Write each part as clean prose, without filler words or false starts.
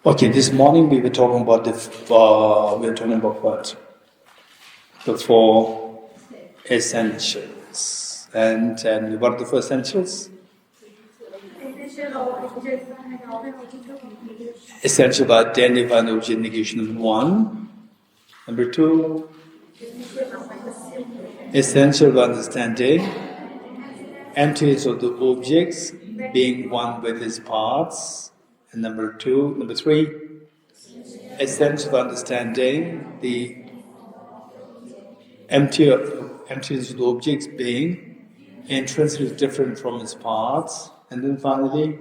Okay, this morning we were talking about what? The four essentials. And what are the four essentials? Essential by identifying the object negation of one. Number two, essential by understanding emptiness of the objects being one with its parts. And number three, essential by understanding the emptiness of the objects being intrinsically different from its parts. And then finally,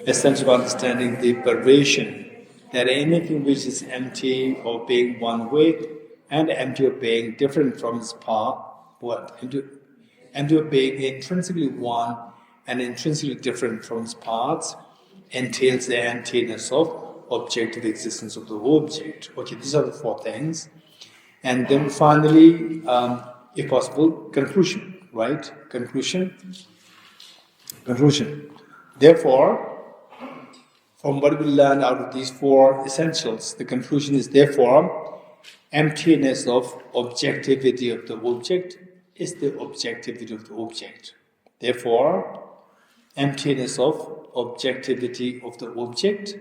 essential by understanding the perversion that anything which is empty of being one with and empty of being different from its part, empty of being intrinsically one and intrinsically different from its parts, entails the emptiness of objective existence of the object. Okay, these are the four things. And then finally, if possible, conclusion, right? Conclusion. Therefore, from what we learn out of these four essentials, the conclusion is therefore, emptiness of objectivity of the object is the objectivity of the object. Therefore, emptiness of objectivity of the object.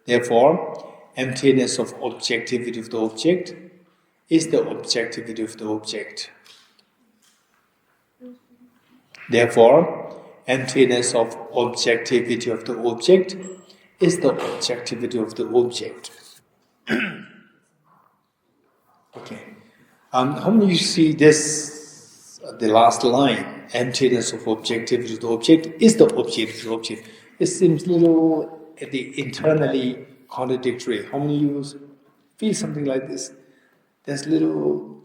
Therefore, emptiness of objectivity of the object is the objectivity of the object. Therefore, emptiness of objectivity of the object is the objectivity of the object. Okay. How many of you see this, the last line, emptiness of objectivity of the object is the objectivity of the object? It seems a little internally contradictory. How many of you feel something like this? There's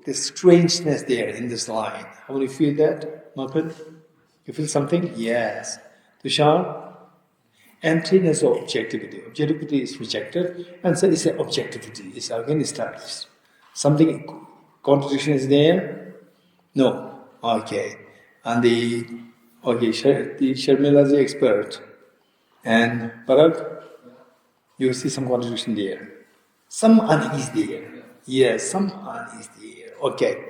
this strangeness there in this line. How many feel that, Margaret? You feel something? Yes. Tushar? Emptiness of objectivity. Objectivity is rejected, and so it's an objectivity. It's again established. Something, contradiction is there? No. Okay. And the Sharmila is the expert. And Parag, you see some contradiction there. Some unease there. Yes, some unease there. Okay.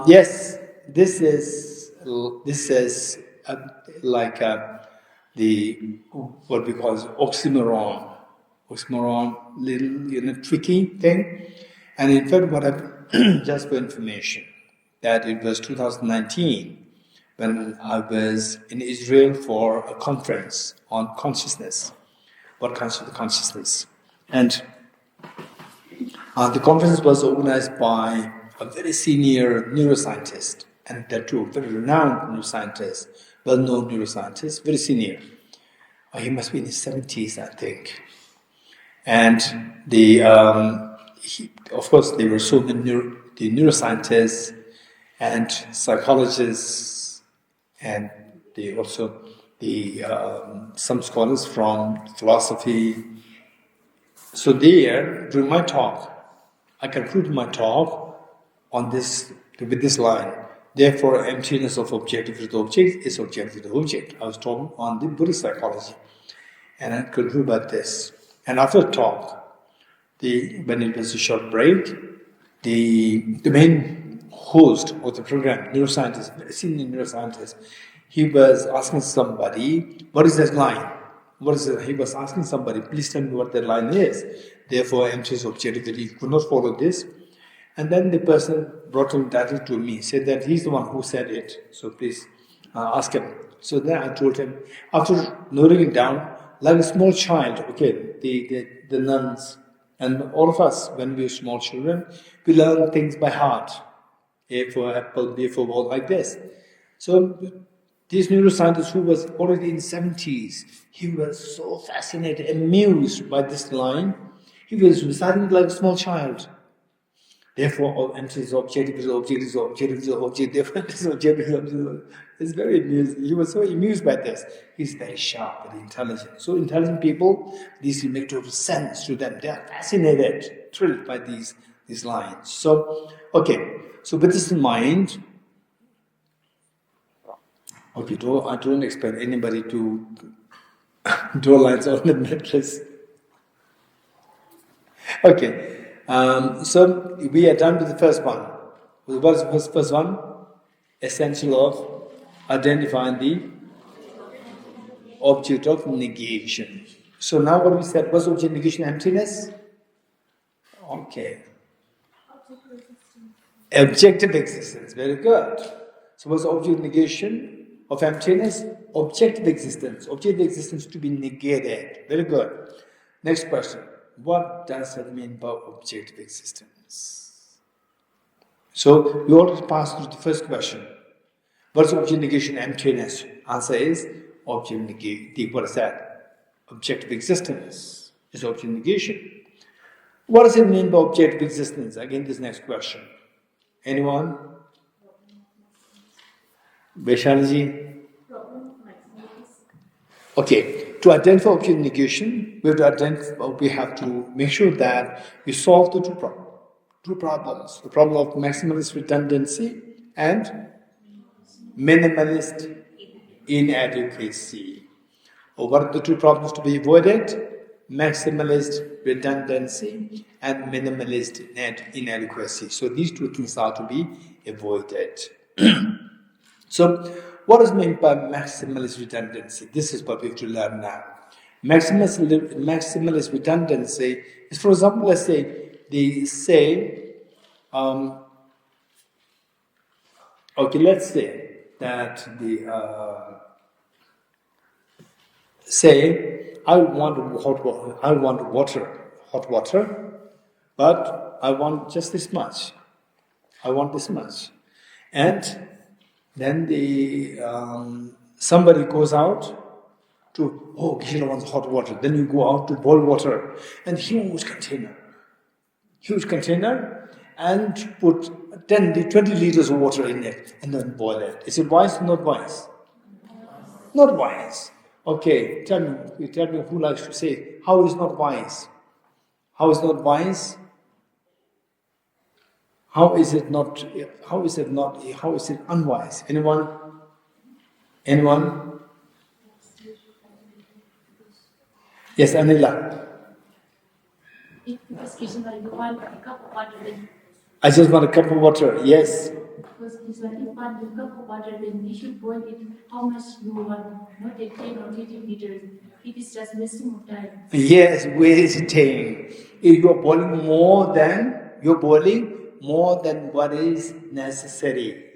Yes, this is like the what we call oxymoron, little tricky thing. And in fact, what I've just for information that it was 2019 when I was in Israel for a conference on consciousness. What constitutes consciousness? And the conference was organized by a very senior neuroscientist, and that too, very renowned neuroscientist, well-known neuroscientist, very senior. He must be in his 70s, I think. And of course, there were so many the neuroscientists and psychologists, and some scholars from philosophy. So there, during my talk, I concluded my talk with this line. Therefore, emptiness of objectivity of the object is objectivity of the object. I was talking on the Buddhist psychology. And I concluded by this. And after the talk, when it was a short break, the main host of the program, neuroscientist, very senior neuroscientist, he was asking somebody, what is that line? He was asking somebody, please tell me what that line is. Therefore, emptiness of objectivity, he could not follow this. And then the person brought him directly to me, said that he's the one who said it, so please ask him. So then I told him, after noting it down, like a small child, okay, the nuns, and all of us, when we were small children, we learn things by heart. A for apple, B for ball, like this. So this neuroscientist who was already in his 70s, he was so fascinated, amused by this line. He was reciting it like a small child. Therefore, emptiness of object is object is object is object. Therefore, this object is object. It's very amusing. He was so amused by this. He's very sharp, very intelligent. So intelligent people, these make total sense to them. They are fascinated, thrilled by these lines. So, okay. So with this in mind, okay, I don't expect anybody to draw lines on the mattress. Okay. So we are done with the first one. What is the first one? Essential of identifying the object of negation. So now what we said was object negation emptiness? Okay. Objective existence. Very good. So what's object negation of emptiness? Objective existence. Objective existence to be negated. Very good. Next question. What does that mean by objective existence? So we already passed through the first question. What's object negation emptiness? Answer is object negation. What is that? Objective existence is object negation. What does it mean by objective existence? Again, this next question. Anyone? Vaishali? Okay. To identify object negation, we have to make sure that we solve the two problems. The problem of maximalist redundancy and minimalist inadequacy. What are the two problems to be avoided? Maximalist redundancy and minimalist inadequacy. So these two things are to be avoided. So what is meant by maximalist redundancy? This is what we have to learn now. Maximalist redundancy is, for example, let's say they say, okay, let's say that say I want hot water, but I want just this much. I want this much, and then somebody goes out to, Geshe wants hot water. Then you go out to boil water, and huge container, and put 10, 20 liters of water in it, and then boil it. Is it wise or not wise? Not wise. Okay, tell me who likes to say, how is not wise? How is not wise? How is it unwise? Anyone? Yes, Anila. Because you want a cup of water, then I just want a cup of water, yes. because if you want a cup of water, then you should boil it how much you want, not take 10 or 20 liters. It is just wasting of time. Yes, wasting. If you're boiling more than what is necessary.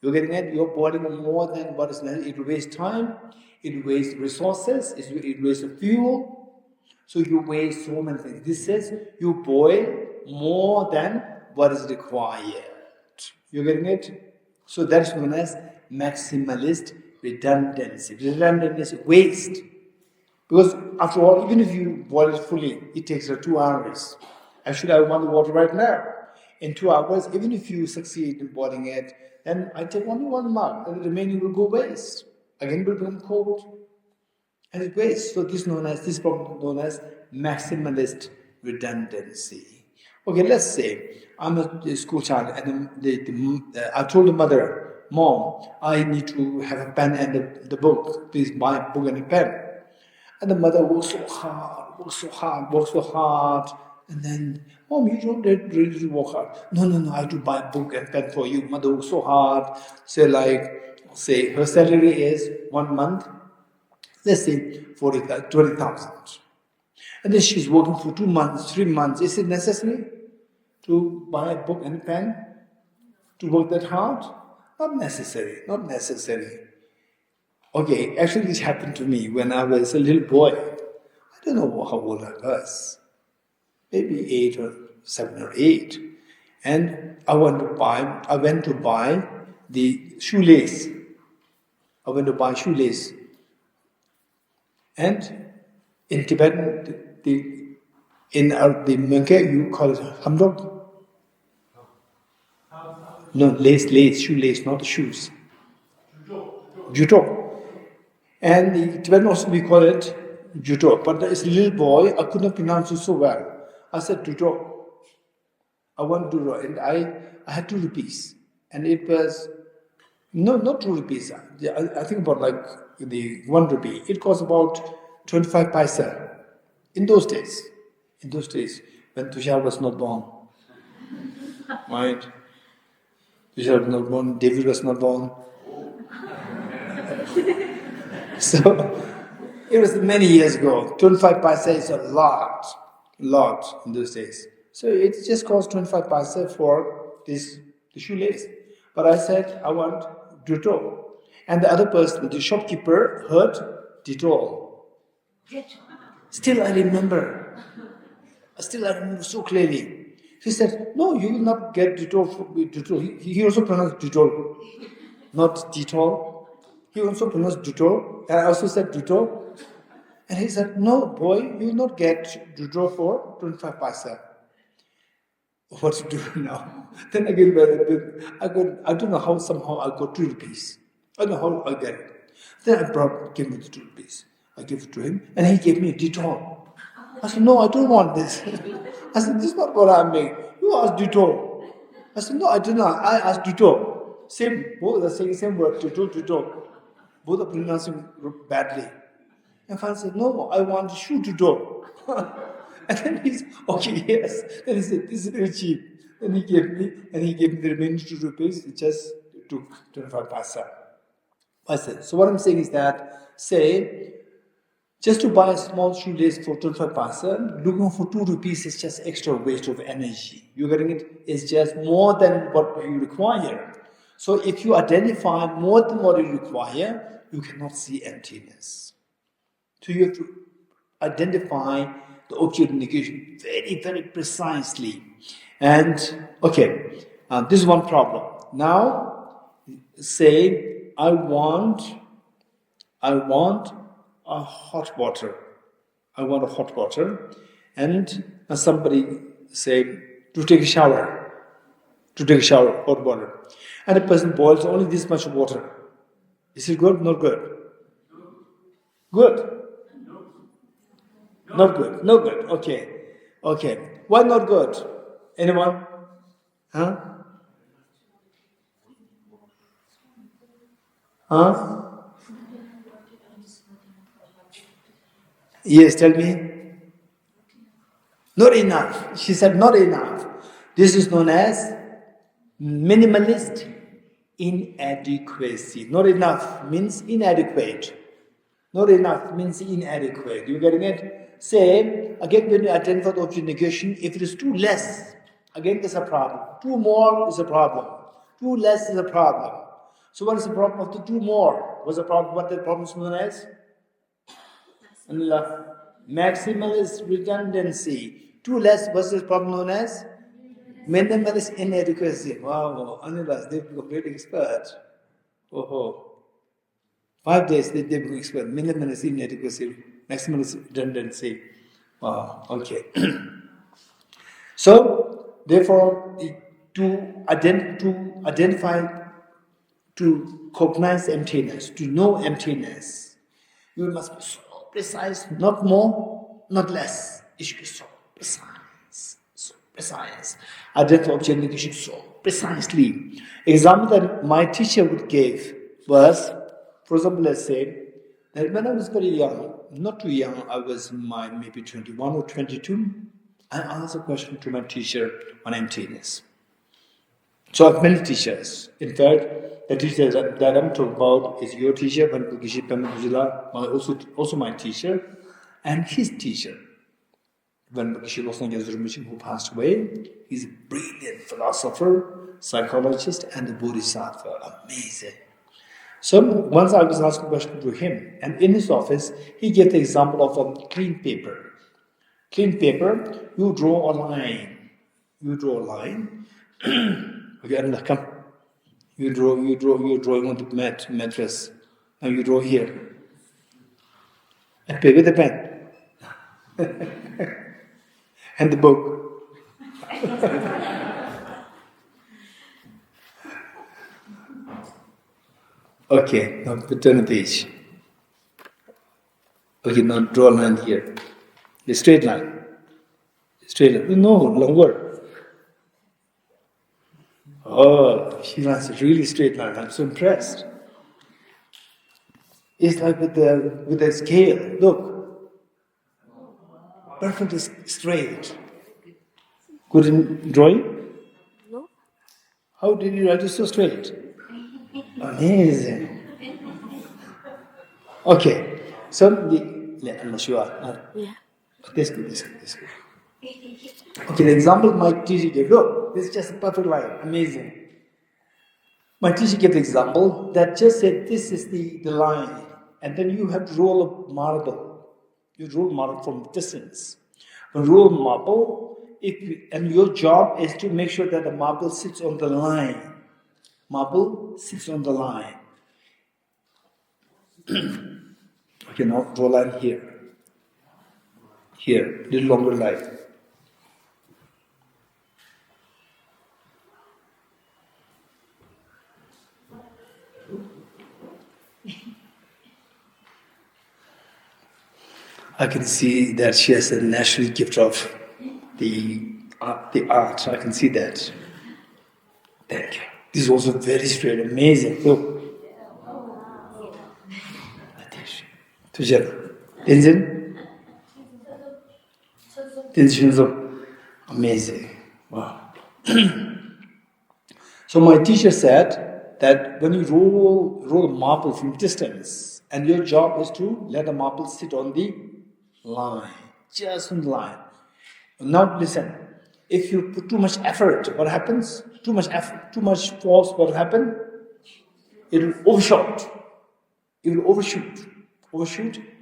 You're getting it? You're boiling more than what is necessary. It wastes time, it wastes resources, it wastes fuel. So you waste so many things. This says you boil more than what is required. You're getting it? So that's known as maximalist redundancy. Redundancy is waste. Because after all, even if you boil it fully, it takes 2 hours. Actually, I want the water right now. In 2 hours, even if you succeed in boiling it, then I take only 1 mug, and the remaining will go waste. Again, it will become cold. And it wastes. So this problem known as maximalist redundancy. Okay, let's say I'm a school child, and I told the mother, Mom, I need to have a pen and the book. Please buy a book and a pen. And the mother works so hard, and then, Mom, you don't really work hard. No, I have to buy a book and pen for you. Mother works so hard. Say her salary is 1 month, let's say 20,000. And then she's working for 2 months, 3 months. Is it necessary to buy a book and pen to work that hard? Not necessary. Okay, actually this happened to me when I was a little boy. I don't know how old I was. Maybe 7 or 8. And I went to buy the shoelace. And in Tibetan, in the Migjay, you call it hamdok. No, shoelace, not the shoes. Juto. And the Tibetan also we call it juto. But as a little boy, I could not pronounce it so well. I said juto. I want juto. And I had 2 rupees. And it was, no, not 2 rupees. I think about like the 1 rupee. It cost about 25 paisa in those days. in those days when Tushar was not born. Right? Tushar was not born, David was not born. So, it was many years ago. 25 paisa is a lot in those days. So it just cost 25 paisa for the shoelace. But I said, I want Dettol. And the other person, the shopkeeper, heard Dettol. Still I remember so clearly. He said, no, you will not get Dettol. He also pronounced Dettol, not Dettol. He also pronounced Dettol, and I also said Dettol. And he said, no, boy, you will not get Dettol for 25 paisa. What to do now? Then again, I don't know how, somehow I got 2 rupees. I don't know how I get it. Then I gave me the 2 rupees. I gave it to him, and he gave me a Dettol. I said, no, I don't want this. I said, this is not what I make. You asked Dettol. I said, no, I did not. I asked Dettol. Both are saying the same word, Dettol. Both are pronouncing badly. And Father said, no, I want shoe Dettol. And then he said, okay, yes. Then he said, this is very cheap. Then he gave me the remaining 2 rupees, just took 25 paisa. I said, so what I'm saying is that, say, just to buy a small shoelace for 25 paisa, looking for 2 rupees is just extra waste of energy. You're getting it? It's just more than what you require. So if you identify more than what you require, you cannot see emptiness. So you have to identify the object of negation very, very precisely. And, okay, this is one problem. Now, say, I want a hot water. I want a hot water. And somebody say, to take a shower, hot water. And a person boils only this much water. Is it good? Not good. Good. Not good. No good. Okay. Why not good? Anyone? Huh? Yes, tell me. Not enough. She said not enough. This is known as minimalist inadequacy. Not enough means inadequate. Not enough means inadequate. You getting it? Say, again, when you identify the object negation, if it is too less, again, there's a problem. 2 more is a problem. 2 less is a problem. So what is the problem of the 2 more? What's the problem? What the problem is known as? Maximalist redundancy. 2 less, what's the problem known as? Minimalist inadequacy. Wow, Anila, they've become great expert. Oh. 5 days they become expert. Minimalist inadequacy, maximalist redundancy. Wow, okay. So, therefore, to identify, to cognize emptiness, to know emptiness, you must be so precise, not more, not less. It should be so precise. Identify object negation so precisely. Example that my teacher would give was, for example, let's say that when I was very young, not too young, I was maybe 21 or 22, I asked a question to my teacher on emptiness. So I have many teachers. In fact, the teacher that I'm talking about is your teacher, Geshe, also my teacher, and his teacher. When Geshe who passed away, he's a brilliant philosopher, psychologist, and a bodhisattva. Amazing. So once I was asking a question to him, and in his office, he gave the example of a clean paper. Clean paper, you draw a line. Okay, Arunachal, come. You're drawing on the mattress. Now you draw here. And pay with the pen. And the book. Okay, now turn the page. Okay, now draw a line here. A straight line. No, longer. Oh, she wants a really straight line. I'm so impressed. It's like with the scale. Look. Perfectly straight. Good in drawing? No? How did you write it so straight? Amazing. Okay. So, I'm sure. Yeah. This good, this good, this good. Okay, the example my teacher gave. Look, this is just a perfect line. Amazing. My teacher gave the example that just said this is the line, and then you have to roll a marble. You roll marble from distance. When you roll marble, and your job is to make sure that the marble sits on the line. Marble sits on the line. Okay, now draw a line here. Here, little longer line. I can see that she has a natural gift of the art. I can see that. Thank you. This is also very straight, amazing. Look. Together. Tenzin? Tenzin, amazing. Wow. So my teacher said that when you roll a marble from distance, and your job is to let the marble sit on the line, just on the line. Now listen, if you put too much effort, what happens? Too much effort, too much force, what will happen? It will overshoot. It will overshoot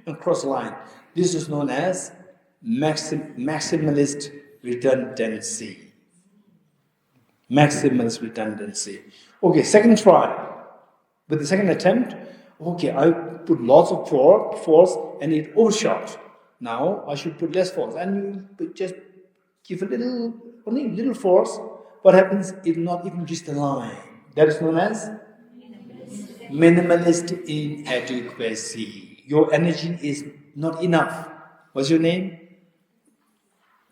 and cross the line. This is known as maximalist redundancy. Maximalist redundancy. Okay, second try. With the second attempt, okay, I put lots of force and it overshot. Now I should put less force, and you just give only a little force. What happens? It will not even reach the line. That is known as minimalist inadequacy. Your energy is not enough. What's your name?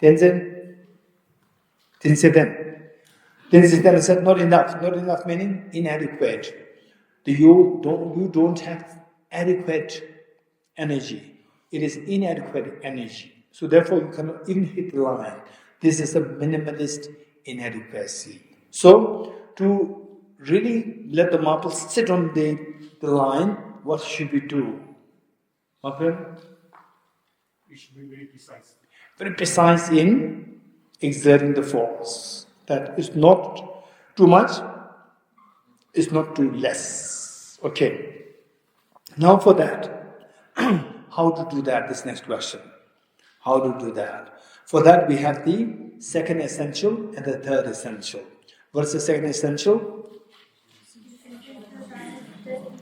Tenzin? Tenzin. Tenzin said not enough. Not enough meaning inadequate. You don't have adequate energy. It is inadequate energy. So therefore you cannot even hit the line. This is a minimalist inadequacy. So to really let the marble sit on the line, what should we do? My friend? We should be very precise. Very precise in exerting the force. That is not too much, it's not too less. Okay. Now for that, how to do that? This next question. How to do that? For that we have the second essential and the third essential. What is the second essential?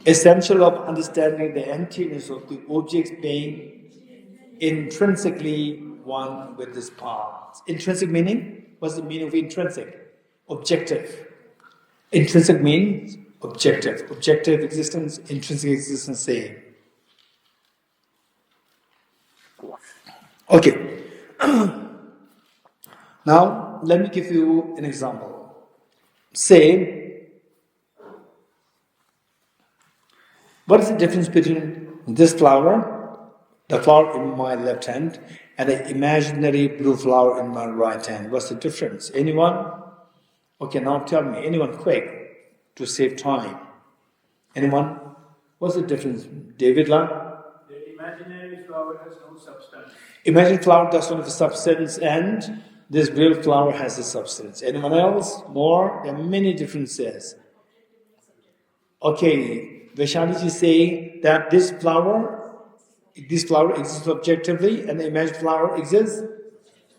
Essential of understanding the emptiness of the objects being intrinsically one with this part. Intrinsic meaning? What's the meaning of intrinsic? Objective. Intrinsic means objective. Objective existence, intrinsic existence, same. Okay. Now, let me give you an example. Say, what is the difference between this flower, the flower in my left hand, and the imaginary blue flower in my right hand? What's the difference? Anyone? Okay, now tell me. Anyone quick to save time? Anyone? What's the difference? David Lang? The imaginary flower has no substance. Imaginary flower does not have a substance, and this real flower has a substance. Anyone else? More? There are many differences. Okay, Vaishali is saying that this flower exists objectively, and the imaginary flower exists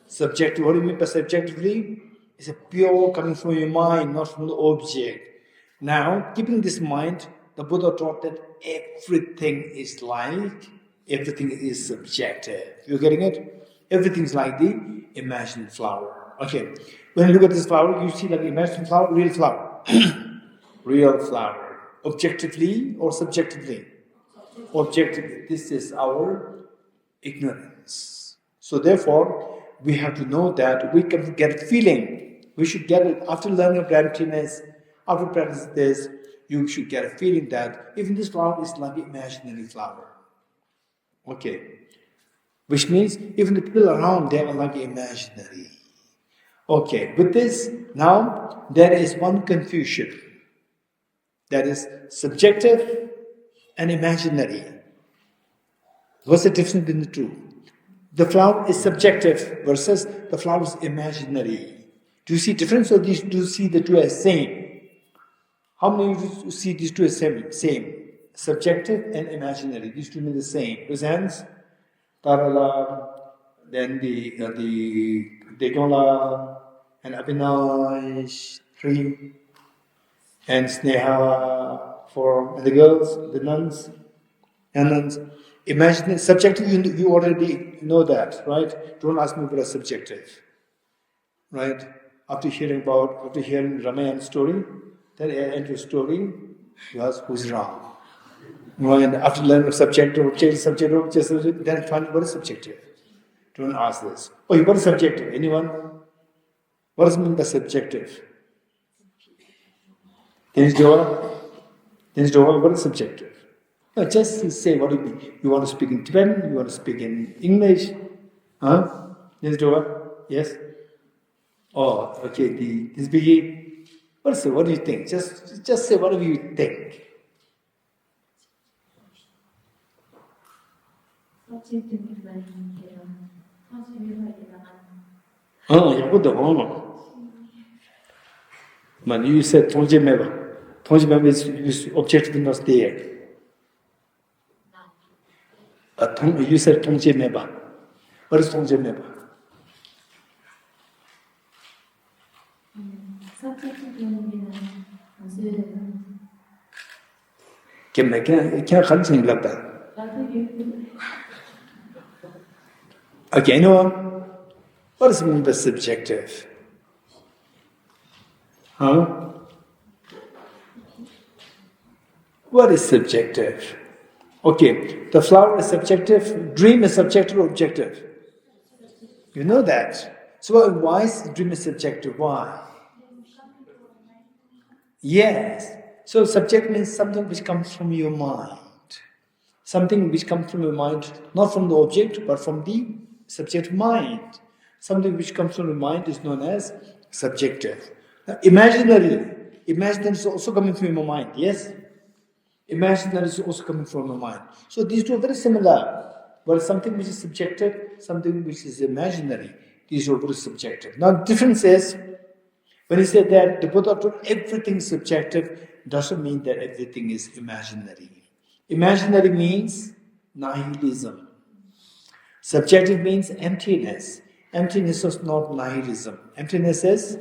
subjectively. What do you mean by subjectively? It's a pure coming from your mind, not from the object. Now, keeping this in mind, the Buddha taught that everything is subjective. You're getting it? Everything's like the imagined flower. Okay. When you look at this flower, you see like imagined flower, real flower. Real flower. Objectively or subjectively? Objectively. This is our ignorance. So therefore, we have to know that we can get a feeling. We should get it after learning of emptiness, after practicing this, you should get a feeling that even this flower is like an imaginary flower. Okay. Which means even the people around, they are like imaginary. Okay, with this, now there is one confusion. That is subjective and imaginary. What's the difference between the two? The flower is subjective versus the flower is imaginary. Do you see difference, or do you see the two as same? How many of you see these two as same? Same. Subjective and imaginary. These two mean the same. Raise hands. Tarala, then the Degola, and Abhinash, 3, and Sneha, 4, and the girls, the nuns, and nuns. Imagine subjective, you already know that, right? Don't ask me about a subjective, right? After hearing Ramayan's story, then end your story, you ask who's wrong. Right? And after learning subjective, then find what is subjective. Don't ask this. Oh, what is subjective? Anyone? What does it mean by subjective? Dennis Doha, what is subjective? No, just say what do you mean. You want to speak in Tibetan? You want to speak in English? Huh? Dennis Doha? Yes? Oh, okay. This biggie. What do you think? Just say whatever you think. Man, you said Tongje Meba. Tongje Meba is objective not there. You said Tongje Meba. What is Tongje Meba? Okay, anyone? What does it mean by subjective? Huh? What is subjective? Okay, the flower is subjective, dream is subjective or objective? You know that. So why is dream is subjective? Why? Yes. So subject means something which comes from your mind. Something which comes from your mind, not from the object, but from the subject mind. Something which comes from the mind is known as subjective. Now, imaginary is also coming from your mind, yes? Imaginary is also coming from your mind. So these two are very similar. But something which is subjective, something which is imaginary, these are very subjective. Now the difference is, when you say that the Buddha told everything is subjective, doesn't mean that everything is imaginary. Imaginary means nihilism. Subjective means emptiness. Emptiness is not nihilism. Emptiness is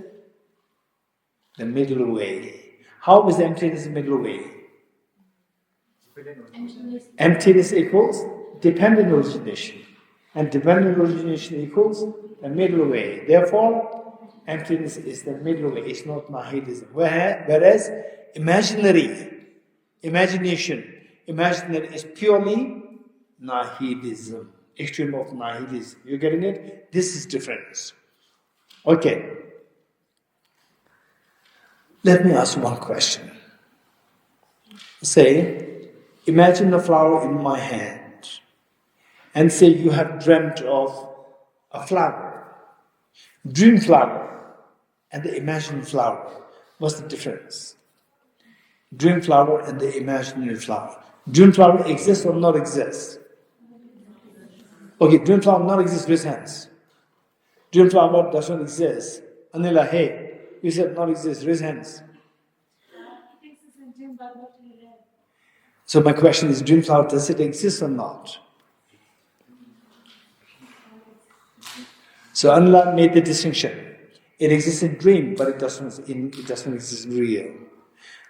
the middle way. How is emptiness the middle way? Emptiness equals dependent origination. And dependent origination equals the middle way. Therefore, emptiness is the middle way. It's not nihilism. Whereas imaginary is purely nihilism. Extreme of nihilism. You getting it? This is difference. Okay. Let me ask one question. Say, imagine a flower in my hand. And say you have dreamt of a flower. Dream flower and the imagined flower. What's the difference? Dream flower and the imaginary flower. Dream flower exists or not exists? Okay, dream flower not exists, raise hands. Dream flower does not exist. Anila, hey, you said not exist, raise hands. So my question is, dream flower, does it exist or not? So Anila made the distinction. It exists in dream, but it doesn't exist in real.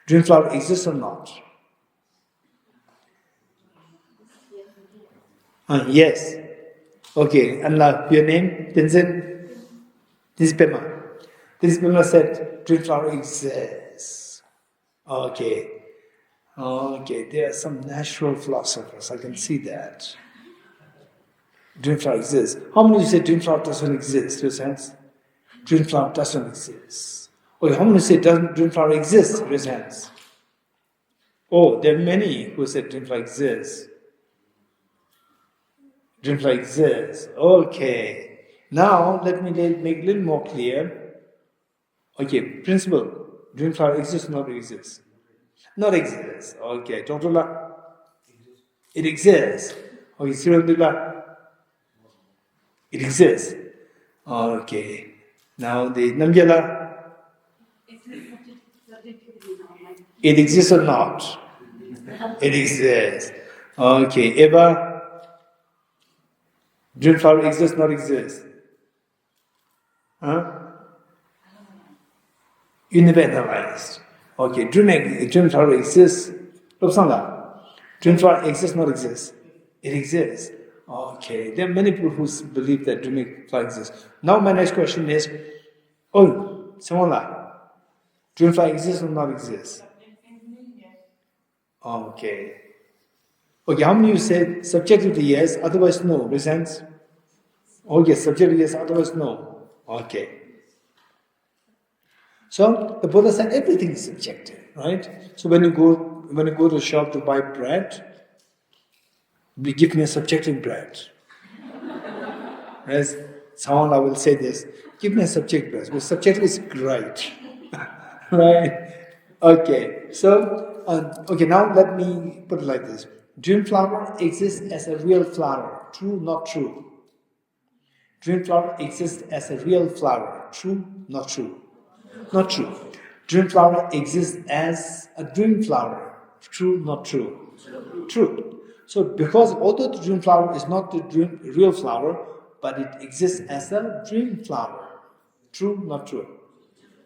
Dream flower exists or not? Yes. Okay, Anila, your name? Tenzin? This is Pema. This Pema said, dream flower exists. Okay, there are some natural philosophers, I can see that. Dream flower exists. How many of you say dream flower doesn't exist? Raise hands. Dream flower doesn't exist. Okay, how many say dream flower exists? Raise hands. Oh, there are many who say dream flower exists. Dream flower exists. Okay. Now let me make a little more clear. Okay, principle. Dream flower exists or not exists? Not exists. Okay. Totula. It exists. Okay, Sirundula. It exists. Okay. Now the Namjala. It exists or not? It exists. Okay. Eva. Dream flower exists, not exists? Huh? You never analyzed. Okay, dream flower exists. Lopsanga. Dream flower exists, not exists? It exists. Okay, there are many people who believe that dream flower exists. Now my next question is, oh, Samola, dream flower exists or not exists? Okay. Okay, how many you said subjectively yes, otherwise no? Makes sense? Okay, subjectively yes, otherwise no. Okay. So the Buddha said everything is subjective, right? So when you go to a shop to buy bread, give me a subjective bread. Right? Someone will say this, give me a subjective bread, because subjective is great. Right? Okay. So okay, now let me put it like this. Dream flower exists as a real flower. True, not true? Dream flower exists as a real flower. True, not true? Not true. Dream flower exists as a dream flower. True, not true? True. So because although the dream flower is not the real flower, but it exists as a dream flower. True, not true?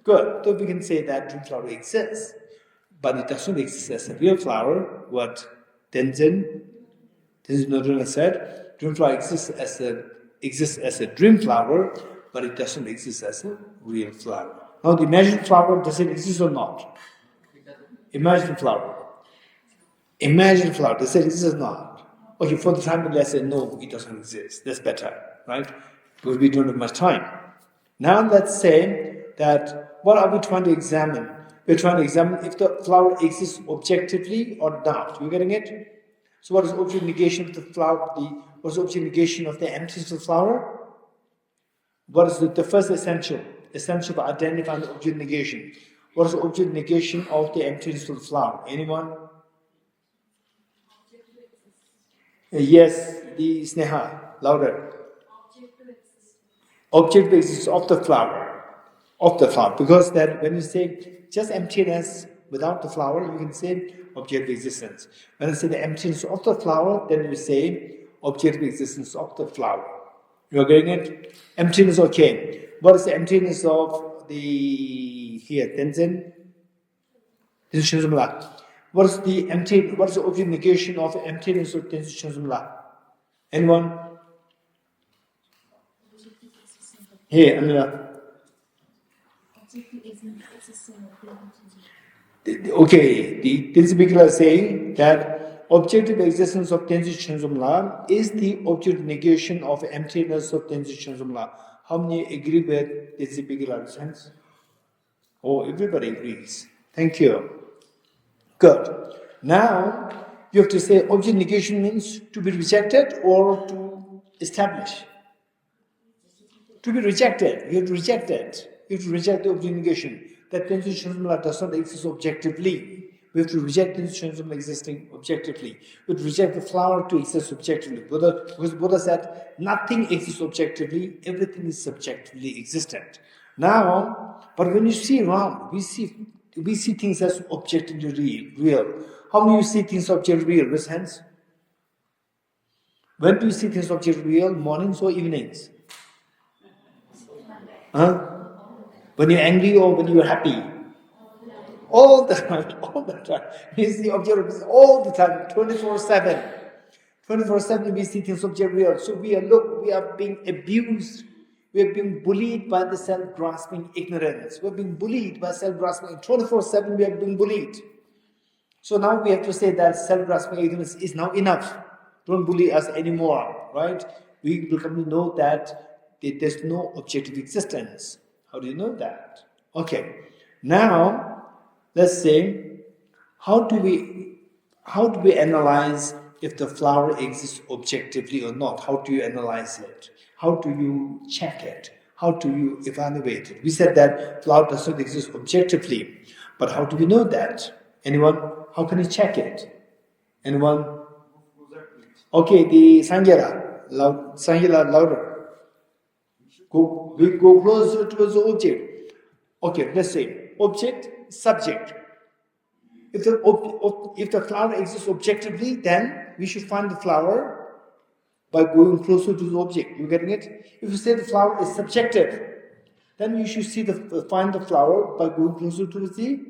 Good. So we can say that dream flower exists, but it doesn't exist as a real flower. What Tenzin Norröna said, dream flower exists as a dream flower, but it doesn't exist as a real flower. Now the imagined flower, does it exist or not? Imagined flower. Imagined flower, does it exist or not? Okay, for the time being, let's say no, it doesn't exist. That's better, right? Because we don't have much time. Now let's say that what are we trying to examine? We're trying to examine if the flower exists objectively or not. You getting it? So what is object negation of the flower? What is object negation of the emptiness of the flower? What is the first essential? Essential for identifying the object negation. What is the object negation of the emptiness of the flower? Anyone? Yes, the Sneha, louder. Object existence of the flower. Of the flower. Because that when you say just emptiness without the flower, you can say objective existence. When I say the emptiness of the flower, then you say objective existence of the flower. You are getting it? Emptiness, okay. What is the emptiness of the here? Tenzin? What is the object negation of emptiness of Tenzin? Anyone? Here, Amira. Okay, the Tenzin is saying that objective existence of Tenzin Chenzumla is the object negation of emptiness of Tenzin Chenzumla. How many agree with Tenzin sense? Oh, everybody agrees. Thank you. Good. Now, you have to say object negation means to be rejected or to establish. To be rejected. You have to reject it. You have to reject the object negation. That Tenzin Chenzumla does not exist objectively. We have to reject Tenzin Chenzumla existing objectively. We have to reject the flower to exist objectively. Because Buddha said, nothing exists objectively, everything is subjectively existent. Now, but when you see around, we see things as objectively real. How do you see things objectively real? Raise hands. When do you see things objectively real? Mornings or evenings? Huh? When you're angry or when you're happy? All the time. We see objectively all the time, 24/7. 24/7 we see things objectively real. So we are being abused. We are being bullied by the self-grasping ignorance. We are being bullied by self-grasping. 24/7 we are being bullied. So now we have to say that self-grasping ignorance is now enough. Don't bully us anymore, right? We will come to know that there's no objective existence. How do you know that? Okay. Now, let's say, how do we analyze if the flower exists objectively or not. How do you analyze it? How do you check it? How do you evaluate it? We said that flower does not exist objectively, but how do we know that? Anyone? How can you check it? Anyone? Okay, the Sangyala, louder. We go closer towards the object. Okay, let's say object, subject. If the flower exists objectively, then we should find the flower by going closer to the object. You getting it? If you say the flower is subjective, then you should find the flower by going closer to the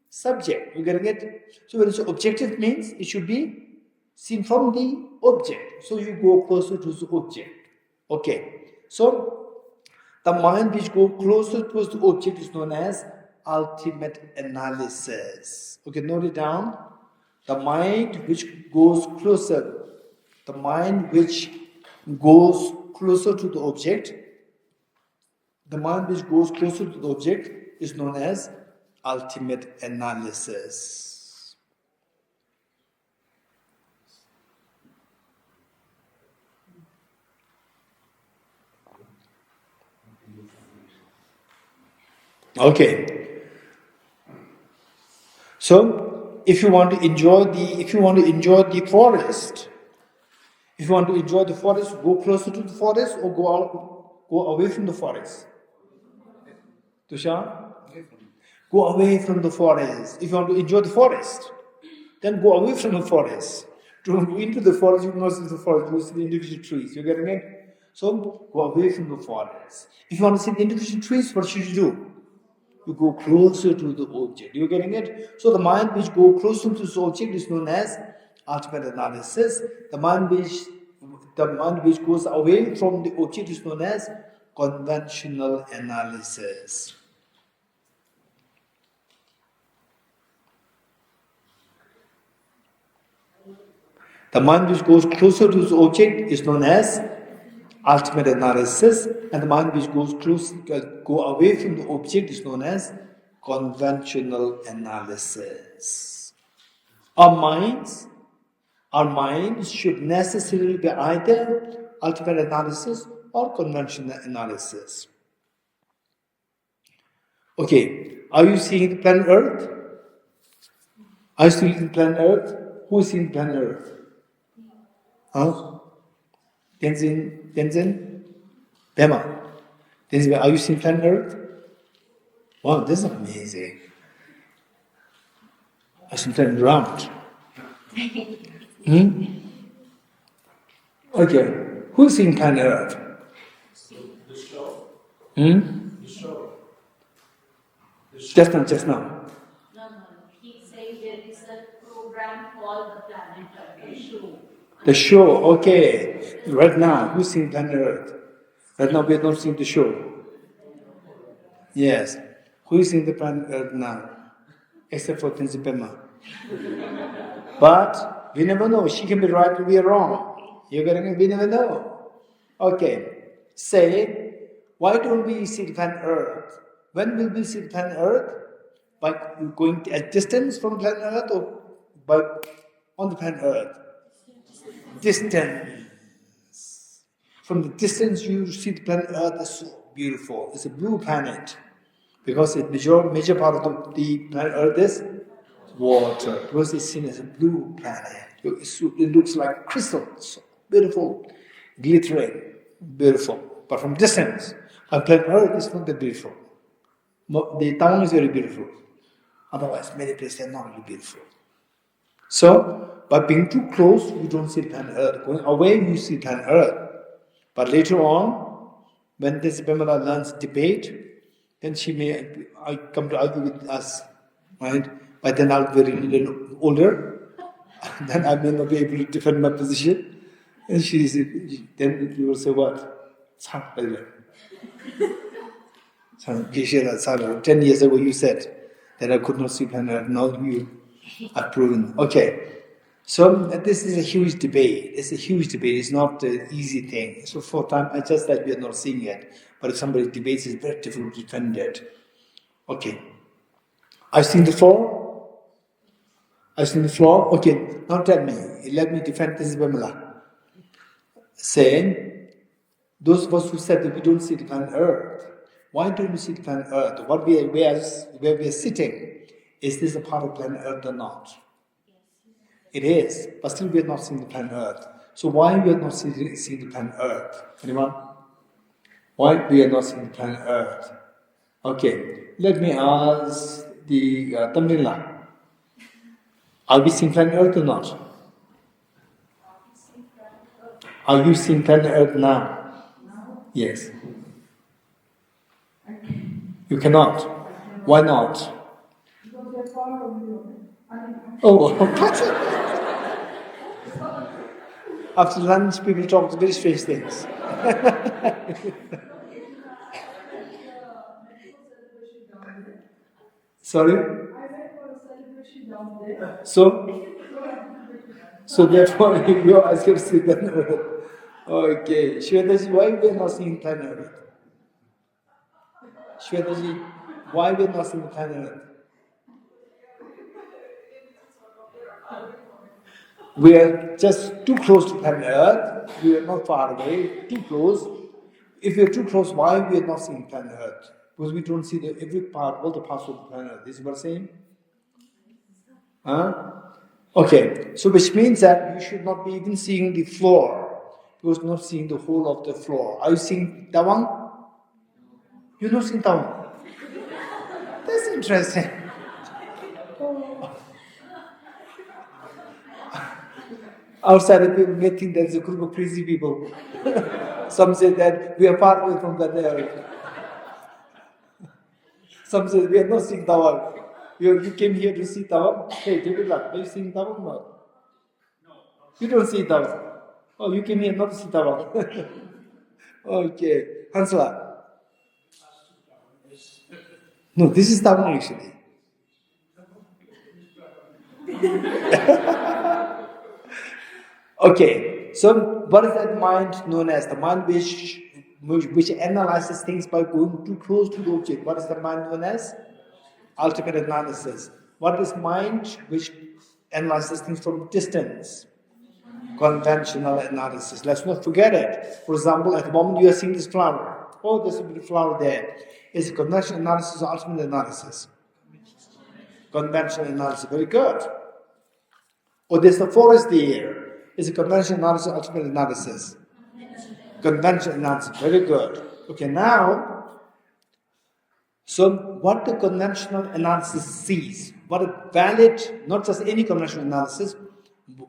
subject. You getting it? So when it's objective means it should be seen from the object. So you go closer to the object. Okay. So the mind which goes closer towards the object is known as ultimate analysis. Okay, note it down. The mind which goes closer, the mind which goes closer to the object, the mind which goes closer to the object is known as ultimate analysis. Okay. So, if you want to enjoy the forest, go closer to the forest or go away from the forest. Tushar? Go away from the forest. If you want to enjoy the forest, then go away from the forest. Don't go into the forest, you will not see the forest, you will see the individual trees. You getting it? So, go away from the forest. If you want to see the individual trees, what should you do? You go closer to the object. You getting it? So the mind which goes closer to the object is known as ultimate analysis. The mind which goes away from the object is known as conventional analysis. The mind which goes closer to the object is known as ultimate analysis, and the mind which go away from the object is known as conventional analysis. Our minds should necessarily be either ultimate analysis or conventional analysis. Okay, are you seeing the planet Earth? Are you seeing the planet Earth? Who is seeing planet Earth? Huh? Tenzin? Bema? Tenzin, are you seeing planet Earth? Wow, this is amazing. I see planet round. Okay, who's seen planet Earth? The show. The show. Just now. No. He said there is a program called the Planet Earth Show. The show, okay. Right now, who's seen planet Earth? Right now, we are not seeing the show. Yes. Who is in the planet Earth now? Except for Tenzin Pema. But we never know. She can be right, we are wrong. You're getting it? We never know. Okay. Say, why don't we see the planet Earth? When will we see the planet Earth? By going at distance from planet Earth or by on the planet Earth? Distance. From the distance you see the planet Earth is so beautiful. It's a blue planet. Because the major part of the planet Earth is water. Because it's seen as a blue planet. It looks like crystals. So beautiful. Glittering. Beautiful. But from distance, our planet Earth is not that beautiful. The Tawang is very beautiful. Otherwise, many places are not really beautiful. So, by being too close, you don't see planet Earth. Going away, you see planet Earth. But later on, when this Bimala learns debate, then she may come to argue with us, right? But then I'll be a little older, then I may not be able to defend my position. And then you will say, what? 10 years ago you said that I could not see planet Earth. Now you are proven. Okay. So this is a huge debate. It's a huge debate. It's not an easy thing. So for time, I just that we are not seeing it. But if somebody debates, it's very difficult to defend it. Okay. I've seen the floor. Are you seeing the floor? Okay, now tell me. Let me defend this, Bimala. Saying, those of us who said that we don't see the planet Earth, why don't we see the planet Earth? Where we are sitting, is this a part of planet Earth or not? It is, but still we are not seeing the planet Earth. So why we are not seeing the planet Earth? Anyone? Why we are not seeing the planet Earth? Okay, let me ask the Tamila. Are we seeing planet Earth or not? Are you seeing planet Earth now? Yes. You cannot. Why not? Oh, after lunch, people talk very strange things. Sorry? So therefore, you are asking to see planet Earth. Okay. Shwetaji, why we are not seeing planet Earth? Shwetaji, why we are not seeing planet Earth? We are just too close to planet Earth. We are not far away, too close. If we are too close, why we are not seeing planet Earth? Because we don't see every part, all the parts of the planet Earth. This is what I'm saying? Huh? Okay, so which means that you should not be even seeing the floor, because not seeing the whole of the floor. Are you seeing Tawang? You're not seeing Tawang. That's interesting. Outside the people may think there's a group of crazy people. Some say that we are far away from that area. Some say we are not seeing Tawang. You came here to see Tawang? Hey, David, are you seeing Tawang? No. You don't see Tawang. Oh, you came here not to see Tawang. Okay. Hansla. No, this is Tawang actually. Okay, so what is that mind known as? The mind which analyzes things by going too close to the object. What is the mind known as? Ultimate analysis. What is mind which analyzes things from distance? Conventional analysis. Let's not forget it. For example, at the moment you are seeing this flower. Oh, there's a beautiful flower there. It's a conventional analysis or ultimate analysis? Conventional analysis. Very good. Or there's a forest there. Is a conventional analysis, ultimate analysis? Conventional analysis, very good. Okay, now, so what the conventional analysis sees, what a valid, not just any conventional analysis,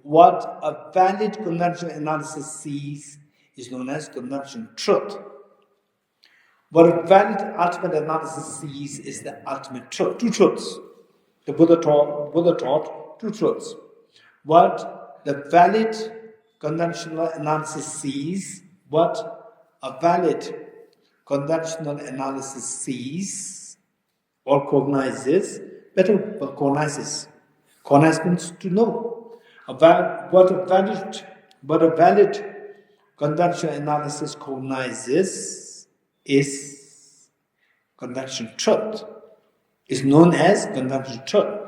what a valid conventional analysis sees is known as conventional truth. What a valid ultimate analysis sees is the ultimate truth, two truths. The Buddha taught two truths. What the valid conventional analysis sees, what a valid conventional analysis sees or cognizes, better cognizes. Cognize means to know. What a valid conventional analysis cognizes is conventional truth. Is known as conventional truth.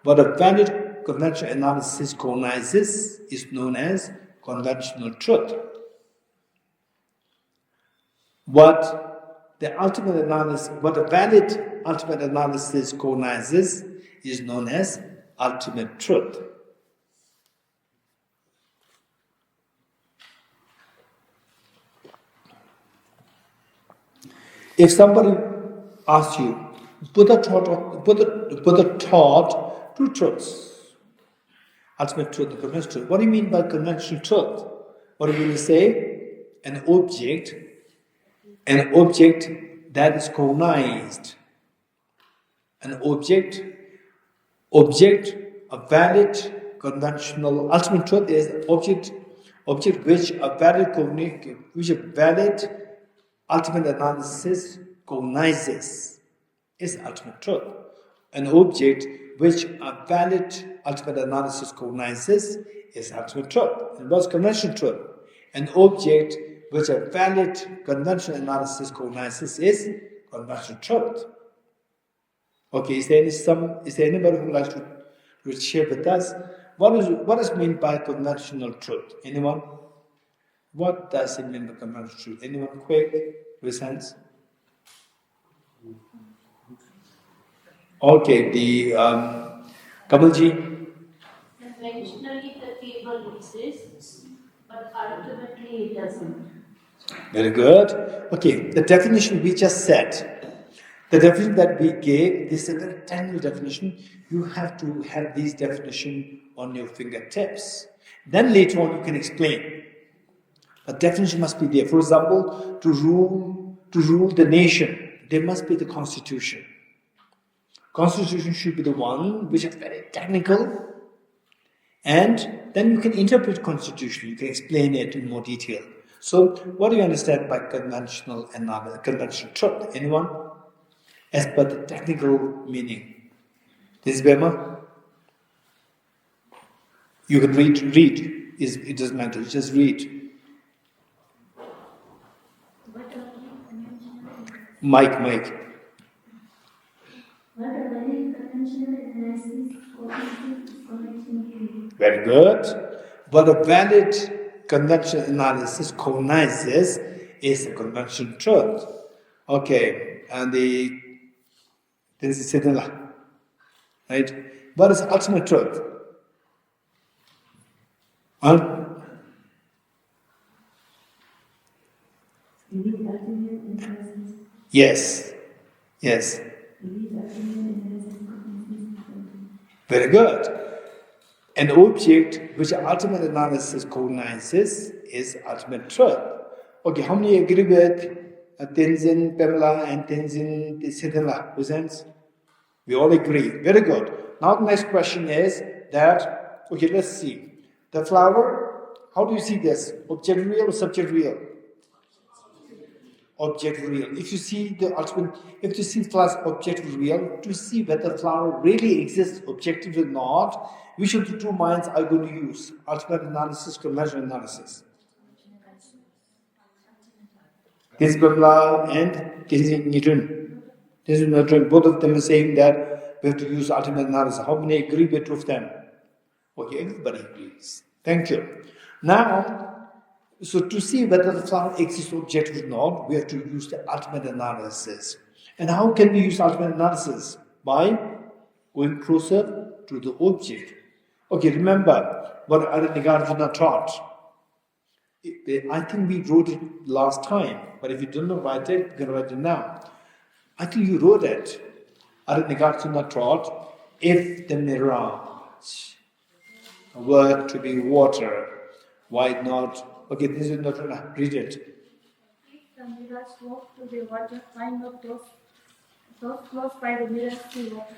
What a valid conventional analysis cognizes is known as conventional truth. What a valid ultimate analysis cognizes is known as ultimate truth. If somebody asks you, Buddha taught two truths. Ultimate truth and conventional truth. What do you mean by conventional truth? What do you mean to say? An object that is cognized. An object, a valid conventional ultimate truth is object which a valid ultimate analysis cognizes is ultimate truth. An object which a valid ultimate analysis cognizes is ultimate truth. And what's conventional truth? An object which a valid conventional analysis cognizes is conventional truth. Okay, is there anybody who would like to would share with us what is meant by conventional truth. Anyone? What does it mean by conventional truth? Anyone quick? Raise hands. Okay, the Kamalji. Conventionally, the table exists, but ultimately it doesn't. Very good. Okay, the definition we just said, the definition that we gave, this is a very technical definition. You have to have this definition on your fingertips. Then later on you can explain. The definition must be there. For example, to rule the nation, there must be the constitution. Constitution should be the one which is very technical, and then you can interpret constitution. You can explain it in more detail. So, what do you understand by conventional truth? Anyone? As per the technical meaning. This is Bema. You can read. It doesn't matter. Just read. Mike. Very good. What a valid conventional analysis cognizes is the conventional truth. Okay, and this is Siddhala. Right? What is ultimate truth? Yes. Very good. An object which ultimate analysis cognizes is ultimate truth. Okay, how many agree with Tenzin, Pamela, and Tenzin Siddhala? Presents? We all agree. Very good. Now the next question is that, okay, let's see. The flower, how do you see this? Object real or subject real? Object real. If you see the ultimate, if you see flower's object real, to see whether the flower really exists objectively or not, we should do two minds are going to use ultimate analysis, conventional analysis. This Bibla and this is Newton. This is Newton. Both of them are saying that we have to use ultimate analysis. How many agree with two of them? Okay, everybody agrees. Thank you. Now, so to see whether the flower exists objectively or not, we have to use the ultimate analysis. And how can we use ultimate analysis? By going closer to the object. Okay, remember what Arunachal taught. I think we wrote it last time, but if you don't know write it, you can write it now. I think you wrote it. Arunachal taught, if the mirage were to be water, why not? Okay, this is not read it. If the mirage were to be water, why not those close by the mirage see water?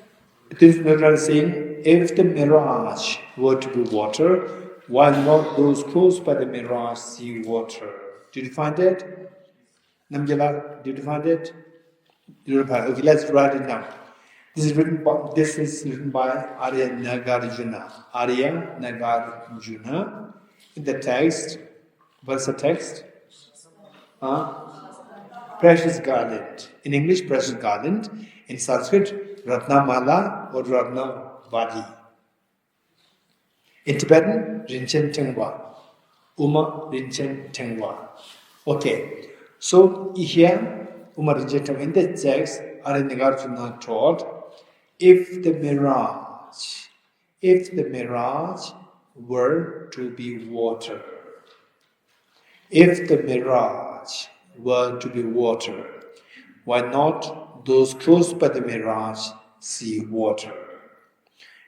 This is not saying, if the mirage were to be water, why not those close by the mirage see water? Did you find it? Namjala, did you find it? You didn't find it. Okay, let's write it down. This is written by Arya Nagarjuna. Arya Nagarjuna. In the text, what's the text? Precious garland. In English, precious garland. In Sanskrit, Ratnamala or Ratnavadi. In Tibetan, Rinchen Tengwa. Uma Rinchen Tengwa. Okay. So here, Uma Rinchen Tengwa. In the text, Arya taught, if the mirage were to be water. If the mirage were to be water, why not those close by the mirage see water?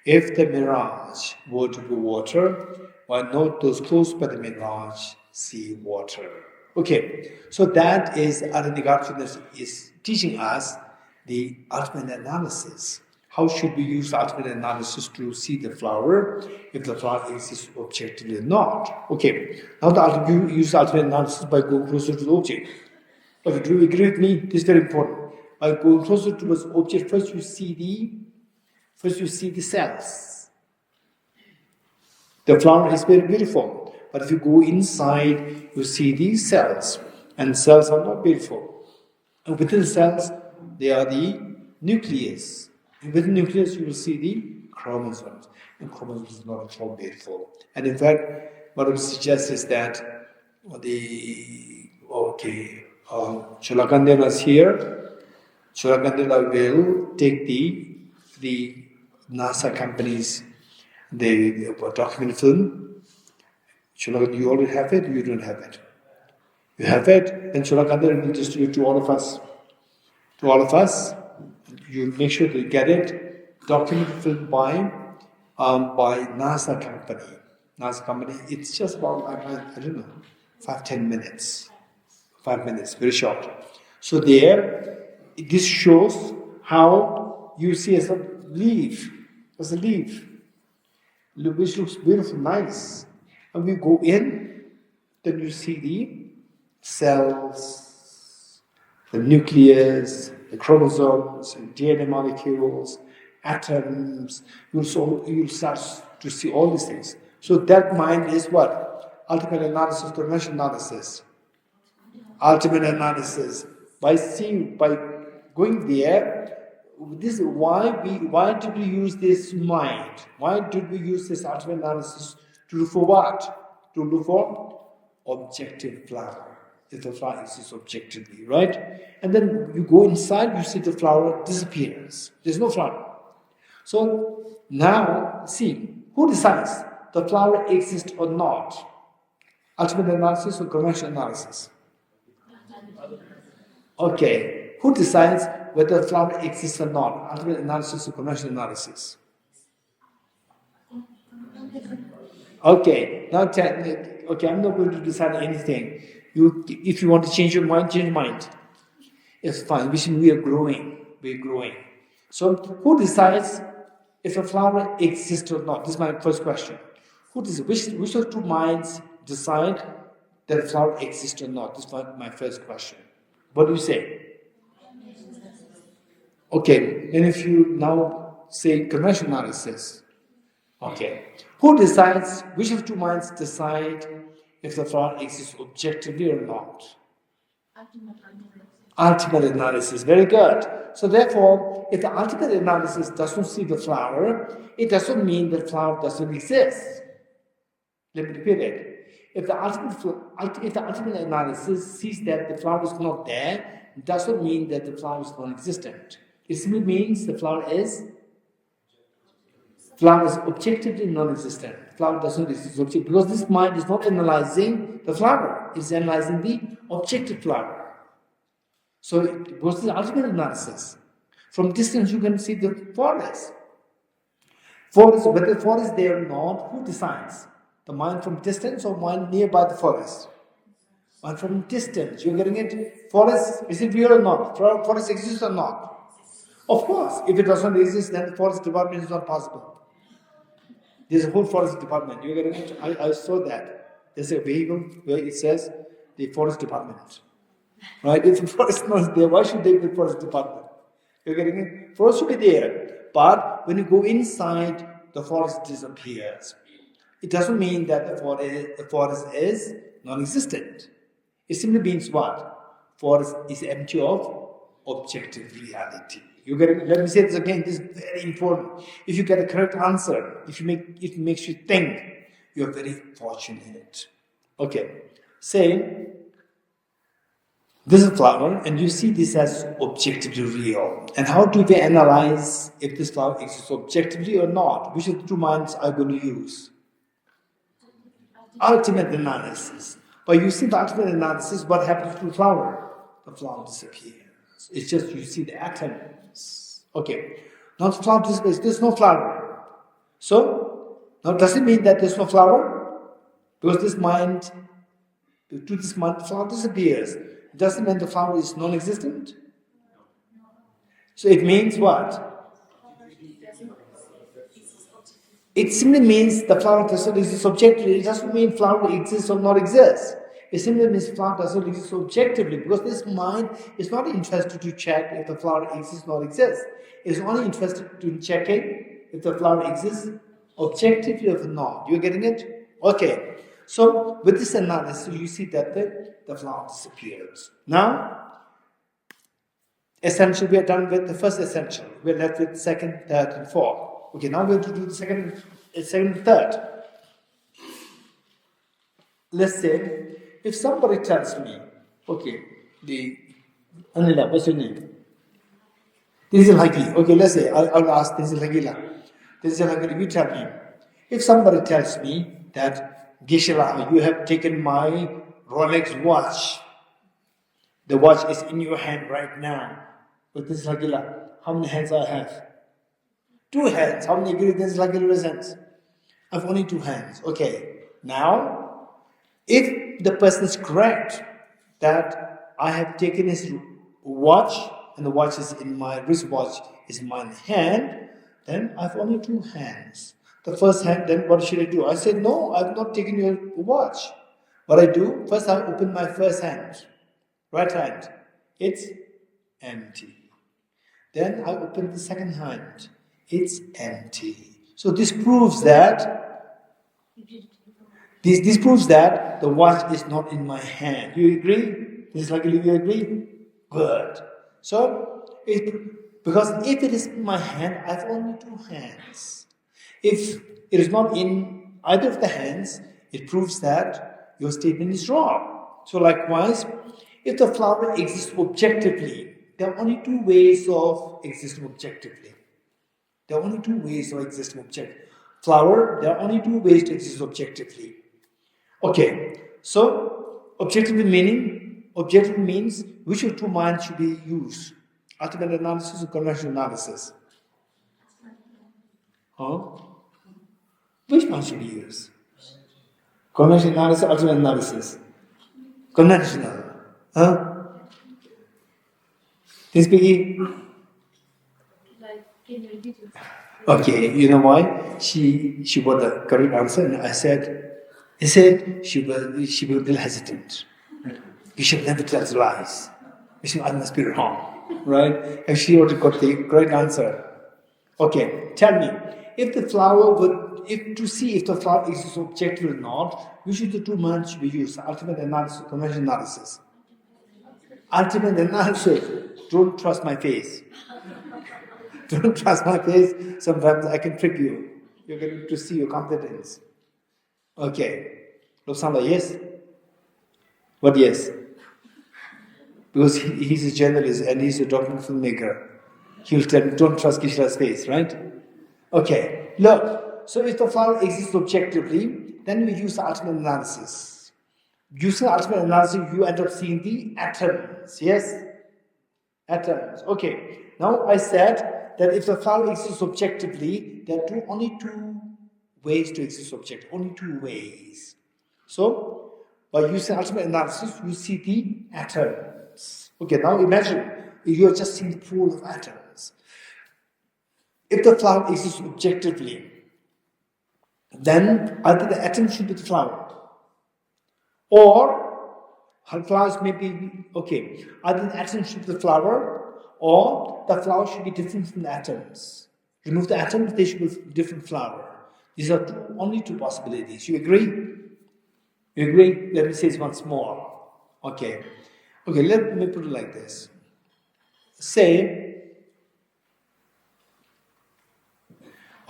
If the mirage were to be water, why not those close by the mirage see water? Okay, so that is Arunachal is teaching us the ultimate analysis. How should we use ultimate analysis to see the flower, if the flower exists objectively or not? Okay, now you use ultimate analysis by going closer to the object. Okay, do you agree with me? This is very important. By going closer to the object, first you see the cells. The flower is very beautiful, but if you go inside, you see these cells, and cells are not beautiful. And within the cells, they are the nucleus. And within the nucleus, you will see the chromosomes. And chroma is not at all beautiful. And in fact, what I would suggest is that Chulakandela is here. Chulakandela will take the NASA company's the document film. Chulakandela, you already have it. You don't have it. You have it, and Chulakandela will distribute to all of us. To all of us, you make sure to get it. Document film by NASA company. NASA company. It's just about I don't know, 5-10 minutes. 5 minutes, very short. So there, this shows how you see as a leaf, which looks beautiful, nice. And we go in, then you see the cells, the nucleus, the chromosomes, and DNA molecules, atoms. You'll start to see all these things. So that mind is what? Ultimate analysis, conventional analysis. Ultimate analysis. By going there, this is why did we use this mind? Why did we use this ultimate analysis to look for what? To look for objective flower. If the flower exists objectively, right? And then you go inside, you see the flower disappears. There's no flower. So now, see, who decides the flower exists or not? Ultimate analysis or conventional analysis? Okay, who decides whether the flower exists or not? Ultimate analysis or conventional analysis? Okay, now I'm not going to decide anything. If you want to change your mind, change your mind. It's fine. We are growing. We're growing. So who decides if a flower exists or not? This is my first question. Which of two minds decide that a flower exists or not? This is my first question. What do you say? Okay, and if you now say conventional analysis, okay. Who decides, which of two minds decide if the flower exists objectively or not? Ultimate analysis, very good. So therefore, if the ultimate analysis doesn't see the flower, it doesn't mean the flower doesn't exist. Let me repeat it. If the ultimate analysis sees that the flower is not there, it doesn't mean that the flower is non-existent. It simply means the flower is objectively non-existent. Flower doesn't exist objectively because this mind is not analyzing the flower; it's analyzing the objective flower. So it goes to the ultimate analysis. From distance, you can see the forest. Whether the forest is there or not, who decides? The mind from distance or mind nearby the forest? Mind from distance. You're getting it? Forest, is it real or not? Forest exists or not? Of course. If it doesn't exist, then the forest department is not possible. There's a whole forest department. You're getting it? I saw that. There's a vehicle where it says the forest department. Right? If the forest is not there, why should there be the forest department? You're getting it? Forest should be there. But when you go inside, the forest disappears. It doesn't mean that the forest is non-existent. It simply means what? Forest is empty of objective reality. Let me say this again, this is very important. If you get a correct answer, if it makes you think, you're very fortunate. Okay, say, this is a flower, and you see this as objectively real. And how do we analyze if this flower exists objectively or not? Which of the two minds are going to use? Ultimate analysis. By using the ultimate analysis, what happens to the flower? The flower disappears. It's just you see the atoms. Okay. Now the flower disappears. There's no flower. So, now does it mean that there's no flower? Because to this mind, the flower disappears. Does it mean the flower is non-existent? So it means what? It simply means the flower doesn't exist objectively. It doesn't mean flower exists or not exists. It simply means flower doesn't exist objectively because this mind is not interested to check if the flower exists or not exists. It's only interested in checking if the flower exists objectively or not. You're getting it? Okay. So with this analysis, you see that the flower disappears. Now, essential, we are done with the first essential. We're left with second, third, and fourth. Okay, now we're going to do the second second, third. Let's say, if somebody tells me, okay, Anila, what's your name? This is Hagi. Okay, let's say, I'll ask, this is Hagila. This is Hagila, you tell me. If somebody tells me that, Geshe, you have taken my Rolex watch, the watch is in your hand right now. But this is Hagila. How many hands I have? 2 hands. How many ingredients Hagila represents? I have only 2 hands. Okay. Now, if the person is correct that I have taken his watch and the watch is in my wristwatch is in my hand, then I have only 2 hands. The first hand, then what should I do? I said, no, I have not taken your watch. What I do, first I open my first hand, right hand. It's empty. Then I open the second hand. It's empty. So this proves that this proves that the watch is not in my hand. You agree? This is like you agree? Good. So because if it is in my hand, I have only 2 hands. If it is not in either of the hands, it proves that your statement is wrong. So likewise, if the flower exists objectively, there are only 2 ways of existing objectively. There are only 2 ways of existing objectively. Flower, there are only 2 ways to exist objectively. Okay, so objectively means which of 2 minds should be used? Ultimate analysis or conventional analysis? Huh? Which one should be used? Conventional analysis, ultimate analysis? Conventional. Huh? This biggie? Like, can you repeat it? Okay, you know why? She got the correct answer, and I said she was a little hesitant. You should never tell lies. You should, I must be wrong, right? And she already got the correct answer. Okay, tell me, if the flower to see if the flower exists objective or not, which of the 2 minds should be used? Ultimate analysis, conventional analysis. Ultimate analysis. Don't trust my face. Don't trust my face. Sometimes I can trick you. You're going to see your competence. Okay. Losar, yes? What yes? Because he's a journalist and he's a document filmmaker. He'll tell me, don't trust Kishra's face, right? Okay. Look, so if the flower exists objectively, then we use the ultimate analysis. Using the ultimate analysis, you end up seeing the atoms, yes? Atoms. Okay. Now I said that if the flower exists objectively, there are only 2 ways to exist objective. Only 2 ways. So, by using ultimate analysis, you see the atoms. Okay, now imagine you are just seeing the pool of atoms. If the flower exists objectively, then either the atom should be the flower, or flowers may be, okay, either the atom should be the flower, or the flower should be different from the atoms. Remove the atoms, they should be a different flower. These are only 2 possibilities. You agree? You agree? Let me say it once more. Okay. Okay, let me put it like this. Say,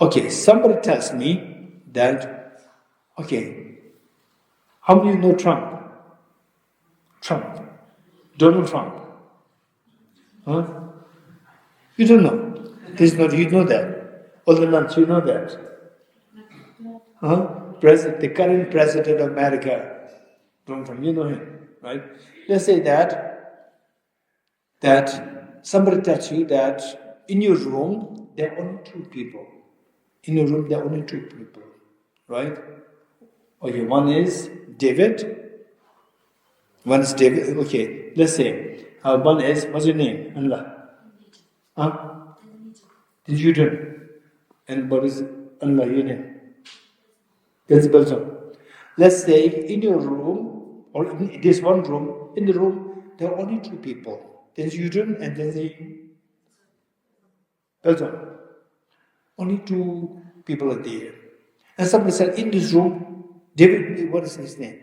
okay, somebody tells me that, okay, how do you know Trump? Trump. Donald Trump. Huh? You don't know. You know that. All the nuns, you know that. Huh? The current president of America, Donald Trump, you know him, right? Let's say that somebody tells you that in your room there are only 2 people. In your room there are only 2 people, right? Okay, one is David. One is David. Okay, let's say one is, what's your name? Allah. Huh? Did you do? And what is Allah, your name? Let's say in your room, or in this one room, in the room, there are only 2 people. There's Yudun and there's Belgium. Only 2 people are there. And somebody said, in this room, David, what is his name?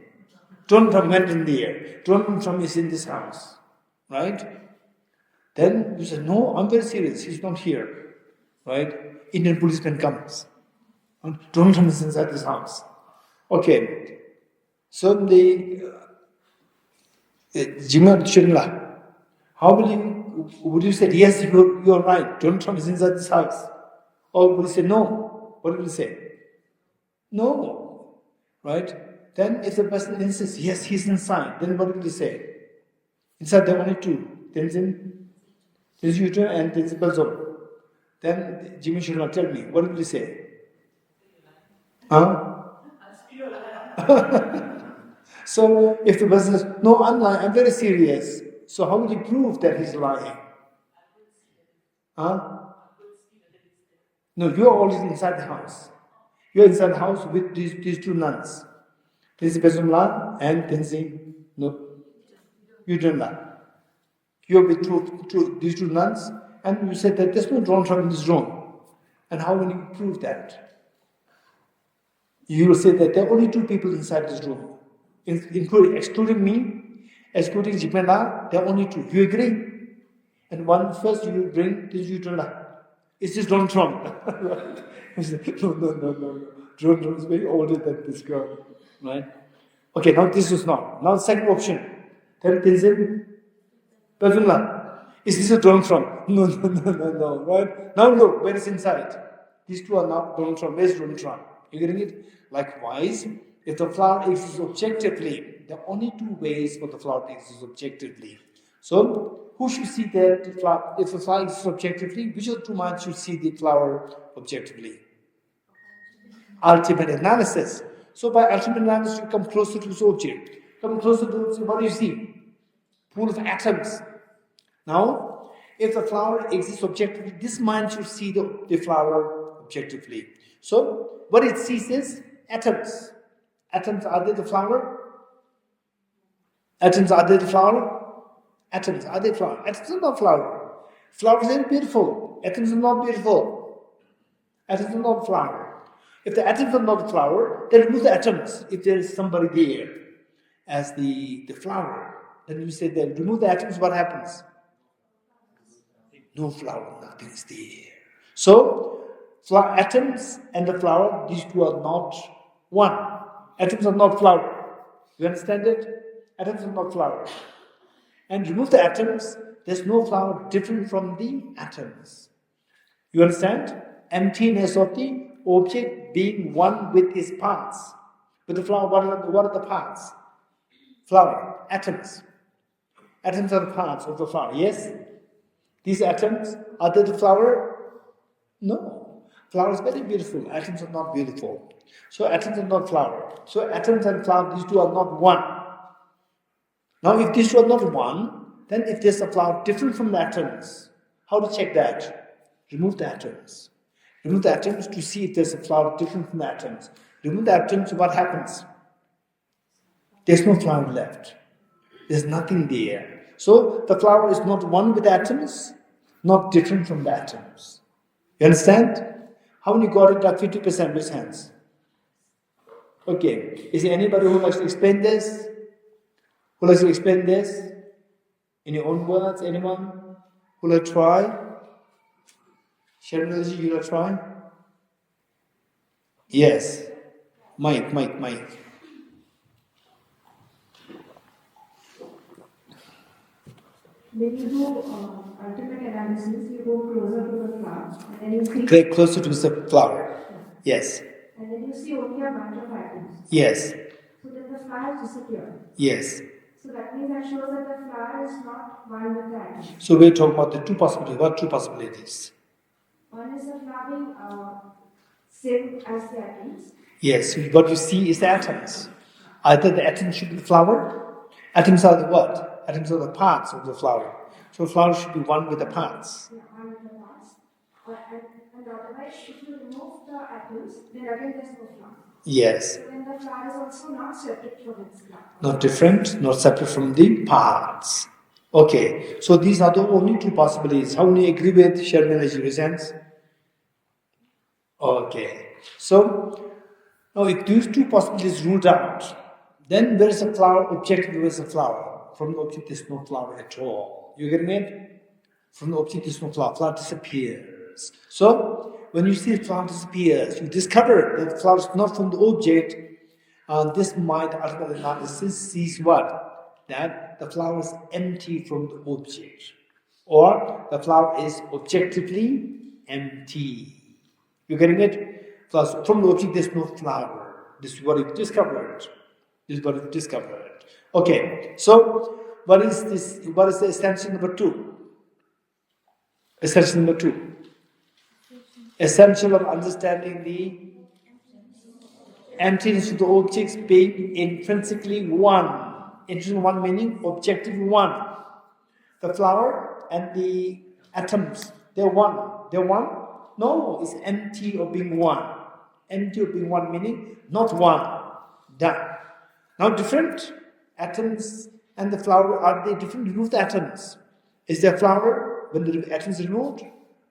Donald Trump went in there. Donald Trump is in this house. Right? Then you said, no, I'm very serious. He's not here. Right? Indian policeman comes. Donald Trump is inside this house. Okay. So the Jima Chunla, how would you say, yes, you're right, Donald Trump is inside this house? Or would you say, no? What would you say? No. Right? Then if the person insists, yes, he's inside, then what will you say? Inside there are only two. Tenzin Yuta and Tenzin Balzor. Then Jimmy should not tell me. What will you say? Huh? So if the person says, no, I'm lying, I'm very serious. So how will you prove that he's lying? Huh? No, you are already inside the house. You are inside the house with these two nuns. Tenzin Bezumla and Tenzin Yudrenla. You are with these two nuns, and you said that there's no Donald Trump in this room. And how will you prove that? You will say that there are only two people inside this room, excluding me, excluding Jipenda, there are only two. You agree? And one first you bring this Yudrenla. Is this Donald Trump? No. Donald Trump is very older than this girl. Right? Okay, now this is not. Now the second option. Then Tenzin Bazumla. Is this a Donald Trump? No. Right? Now look, where is inside? These two are not Donald Trump. Where's Donald Trump? You getting it? Likewise, if the flower exists objectively, there are only two ways for the flower to exist objectively. So, who should see that the flower, if the flower exists objectively, which of the two minds should see the flower objectively? Ultimate analysis. So, by ultimate analysis, you come closer to the object. Come closer to the object, what do you see? Pool of atoms. Now, if the flower exists objectively, this mind should see the flower objectively. So, what it sees is atoms. Atoms, are they the flower? Atoms, are they the flower? Atoms, are they flower? Atoms are not flower. Flower is very beautiful. Atoms are not beautiful. Atoms are not flower. If the atoms are not the flower, then remove the atoms. If there is somebody there as the flower, then you say that remove the atoms, what happens? No flower, nothing is there. So, atoms and the flower, these two are not one. Atoms are not flower. You understand it? Atoms are not flower. And remove the atoms, there's no flower different from the atoms. You understand? Emptiness of the object being one with its parts. With the flower, what are the parts? Flower, atoms. Atoms are the parts of the flower, yes? These atoms, are they the flower? No. Flower is very beautiful. Atoms are not beautiful. So atoms are not flower. So atoms and flower, these two are not one. Now if these two are not one, then if there's a flower different from the atoms, how to check that? Remove the atoms. Remove the atoms to see if there's a flower different from the atoms. Remove the atoms, what happens? There's no flower left. There's nothing there. So the flower is not one with atoms, not different from the atoms. You understand? How many got it at 50% with hands? Okay. Is there anybody who likes to explain this? Who likes to explain this? In your own words, anyone? Who like to try? Sharon, you like to try? Yes. Mike. When you do ultimate analysis, you go closer to the flower, and then you see. Click closer to the flower. Yes. And then you see only a bunch of atoms. Yes. So then the flower disappears. Yes. So that means that shows that the flower is not one with the atoms. So we're talking about the two possibilities. What two possibilities? One is the flower being same as the atoms. Yes. What you see is the atoms. Either the atoms should be the flower. Atoms are the what? Atoms are the parts of the flower. So the flower should be one with the parts. Yeah, one with the parts. And otherwise, if you remove the atoms, then again there's no flower. Yes. So then the flower is also not separate from its flower. Not different, not separate from the parts. Okay. So these are the only two possibilities. How many agree with Sherman as you resents? Okay. So now if these two possibilities ruled out, then where is the flower? Objective, where is the flower? From the object, there's no flower at all. You getting it? From the object, there's no flower. Flower disappears. So when you see the flower disappears, you discover that the flower is not from the object. This mind, ultimate analysis, sees what? That the flower is empty from the object. Or the flower is objectively empty. You getting it? From the object, there's no flower. This is what you've discovered. Okay, so what is this? What is the essential number 2? Essential number 2. Essential of understanding the emptiness of the objects being intrinsically one. Intrinsic one meaning objective one. The flower and the atoms, they're one. They're one? No, it's empty of being one. Empty of being one meaning not one. Done. Now different atoms and the flower, are they different? Remove the atoms. Is there flower when the atoms are removed?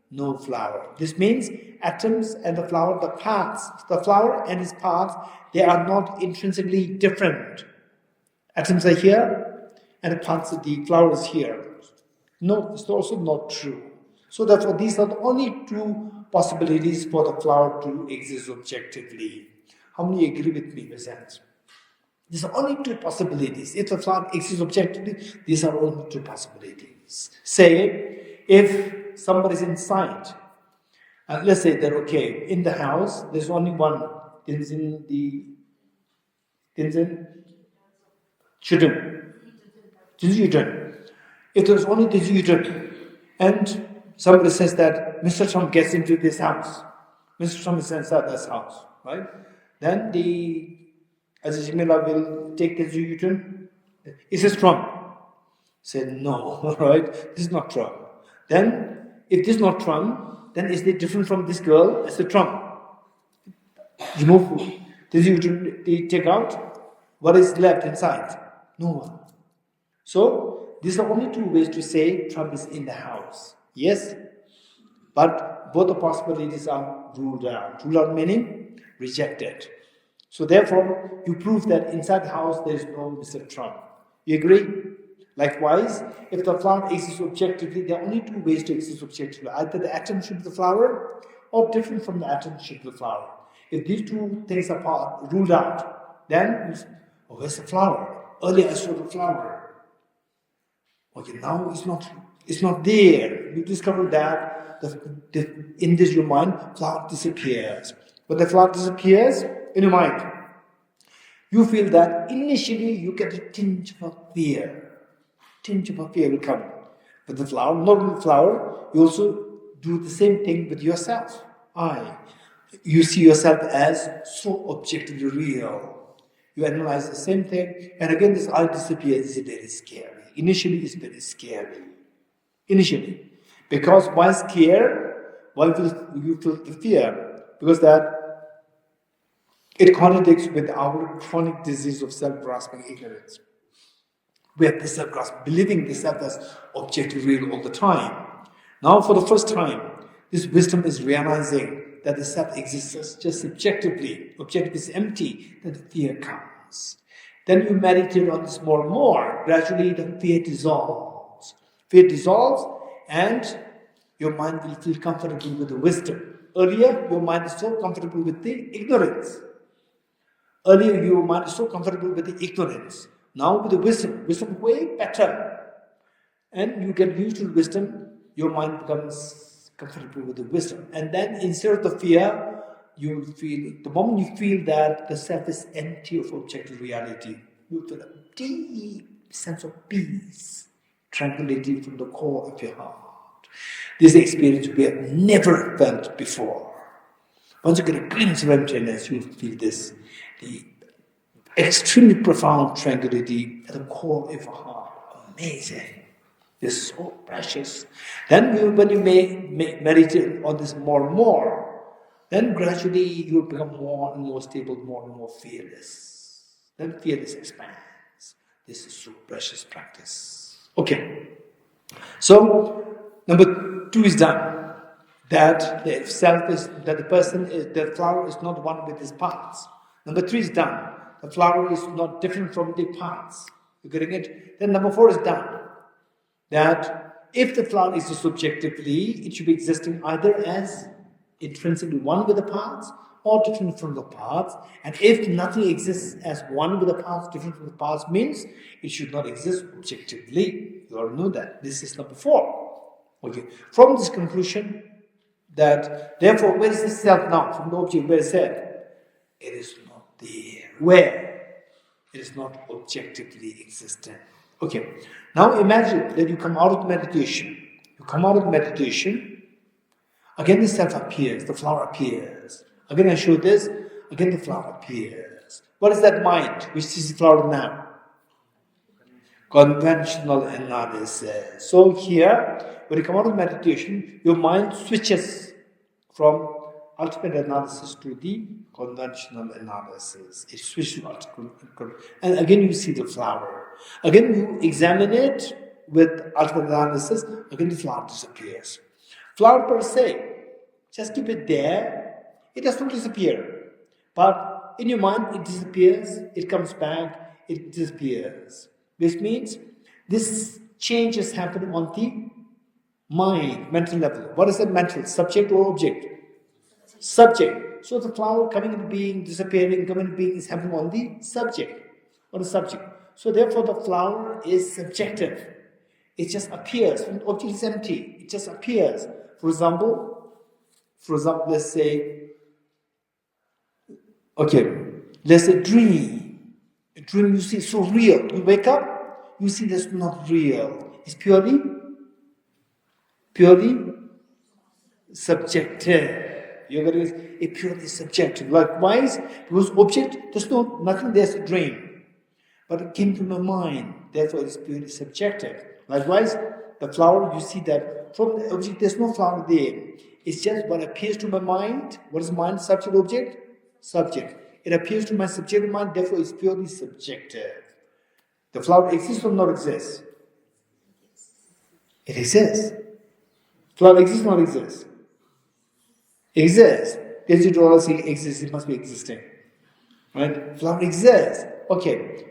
No flower. This means atoms and the flower, the parts, the flower and its parts, they are not intrinsically different. Atoms are here and the parts of the flower is here. No, it's also not true. So therefore, these are the only 2 possibilities for the flower to exist objectively. How many agree with me, Present? These are only 2 possibilities. If the flower exists objectively, these are only 2 possibilities. Say, if somebody is inside, let's say that, okay, in the house, there's only one, children. If there's only the children, and somebody says that Mr. Trump gets into this house, Mr. Trump is inside this house, right? Then the Azizimila will take the children. Is this Trump? Say no, right? This is not Trump. Then, if this is not Trump, then is it different from this girl as the Trump? Remove the children, they take out. What is left inside? No one. So, these are only 2 ways to say Trump is in the house. Yes? But both the possibilities are ruled out. Ruled out meaning rejected. So therefore, you prove that inside the house there is no Mr. Trump. You agree? Likewise, if the flower exists objectively, there are only 2 ways to exist objectively. Either the atom should be the flower, or different from the atom should be the flower. If these 2 things are ruled out, then, where's the flower? Earlier I saw the flower. Okay, now it's not there. You discover that in this your mind, flower disappears. When the flower disappears in your mind, you feel that initially you get a tinge of fear. Tinge of fear will come. With the flower, not with the flower, you also do the same thing with yourself. You see yourself as so objectively real. You analyze the same thing, and again this I disappears. It's very scary. Initially, it's very scary. Initially. Because why scare? Why will you feel the fear? Because that it contradicts with our chronic disease of self-grasping ignorance. We have this self-grasp, believing this self as objectively real all the time. Now, for the first time, this wisdom is realizing that the self exists just subjectively. Objective is empty, then the fear comes. Then you meditate on this more and more. Gradually, the fear dissolves. Fear dissolves, and your mind will feel comfortable with the wisdom. Earlier, your mind is so comfortable with the ignorance. Earlier, your mind is so comfortable with the ignorance. Now, with the wisdom way better. And you get used to wisdom, your mind becomes comfortable with the wisdom. And then, instead of the fear, you feel, the moment you feel that the self is empty of objective reality, you feel a deep sense of peace, tranquility from the core of your heart. This experience we have never felt before. Once you get a glimpse of emptiness, you feel this, the extremely profound tranquility at the core of your heart. Amazing. It's so precious. Then when you meditate on this more and more, then gradually you will become more and more stable, more and more fearless. Then fearless expands. This is so precious practice. Okay. So, number 2 is done. That the self is, that the person is, the flower is not one with his parts. Number 3 is done. The flower is not different from the parts. You getting it? Then number 4 is done. That if the flower exists subjectively, it should be existing either as intrinsically one with the parts or different from the parts. And if nothing exists as one with the parts, different from the parts, means it should not exist objectively. You all know that. This is number 4. Okay. From this conclusion, that therefore, where is the self now? From the object, where is that? It is not there. Where? It is not objectively existent. Okay. Now imagine that you come out of meditation. You come out of meditation. Again, the self appears. The flower appears. Again, I show this. Again, the flower appears. What is that mind which sees the flower now? Conventional analysis. So here, when you come out of meditation, your mind switches from ultimate analysis to the conventional analysis. It switches to ultimate, and again you see the flower. Again you examine it with ultimate analysis. Again the flower disappears. Flower per se, just keep it there. It does not disappear, but in your mind it disappears. It comes back. It disappears. Which means this change is happening on the mind, mental level. What is the mental? Subject or object? Subject. So the flower coming into being, disappearing, coming into being is happening on the subject. On the subject. So therefore the flower is subjective. It just appears. When the object is empty, it just appears. For example, let's say, let's say dream. A dream you see so real. You wake up, you see that's not real. It's purely subjective. You're getting it purely subjective. Likewise, because object, there's nothing there's a dream. But it came to my mind, therefore it is purely subjective. Likewise, the flower, you see that from the object there's no flower there. It's just what appears to my mind. What is mind? Subject, object? Subject. It appears to my subjective mind, therefore it's purely subjective. The flower exists or not exists? It exists. Flower exists or not exists? Exists. Does it all say exists? It must be existing. Right? Flower exists. Okay.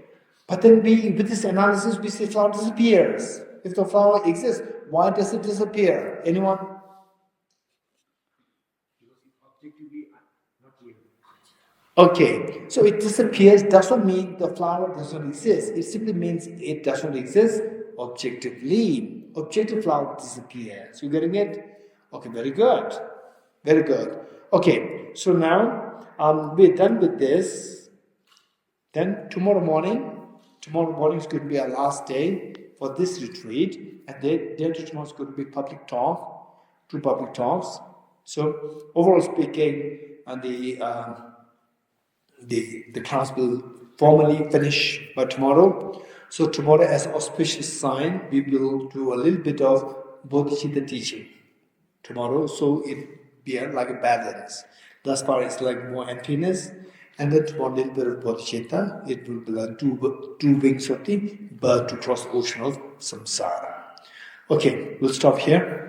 But then with this analysis, we say flower disappears. If the flower exists, why does it disappear? Anyone? Okay, so it disappears does not mean the flower does not exist. It simply means it does not exist objectively. Objective flower disappears. You getting it? Okay, very good. Very good. Okay, so now we're done with this. Then tomorrow morning is going to be our last day for this retreat. And then tomorrow is going to be public talk, 2 public talks. So overall speaking, the class will formally finish by tomorrow. So tomorrow, as auspicious sign, we will do a little bit of bodhicitta teaching tomorrow. So it be like a balance. Thus far, it's like more emptiness, and then tomorrow a little bit of bodhicitta. It will be like two wings of the bird to cross the ocean of samsara. Okay, we'll stop here.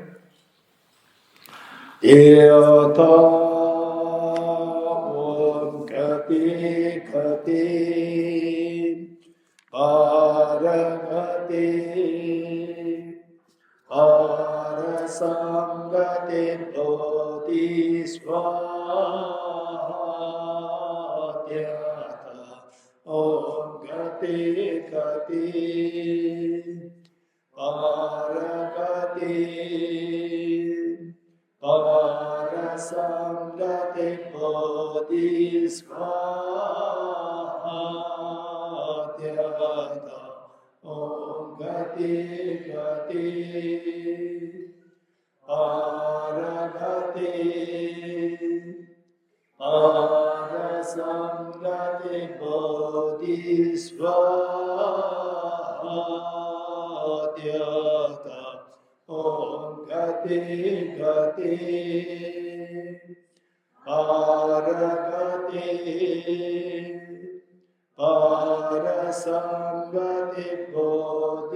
Kati Paramati Parasangati Bodhisvatyata Om Gati Kati Paramati Parasangati Bodhisvatyata Om Gati Gati Paragati Parasangati Bodhisvatyata Om Gati Gati Paragati Parasangati Bodhisvaha.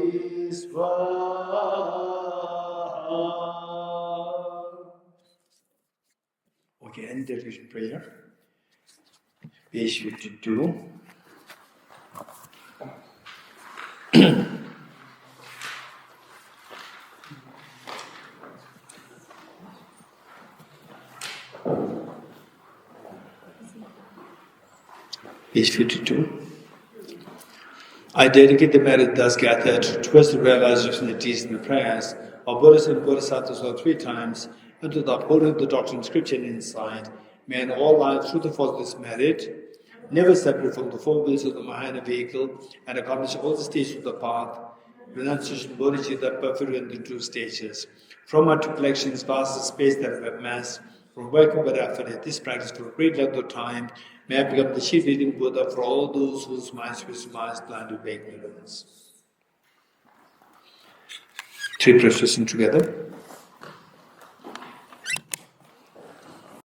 Okay, end dedication prayer. Page 52. Page 52. I dedicate the merit thus gathered towards the realization of the deeds and the prayers of Buddhas and Bodhisattvas all 3 times, and to the upholding of the doctrine, scripture, and insight. May in all lives, through the force of this merit, never separate from the 4 wheels of the Mahayana vehicle, and accomplish all the stages of the path, renunciation, bodhicitta, perfect and the 2 stages. From our 2 collections, vast the space that we have amassed, from working with effort at this practice for a great length of time, may I become the chief leading Buddha for all those whose minds wisdom eyes plan to make millions. 3 prayers together.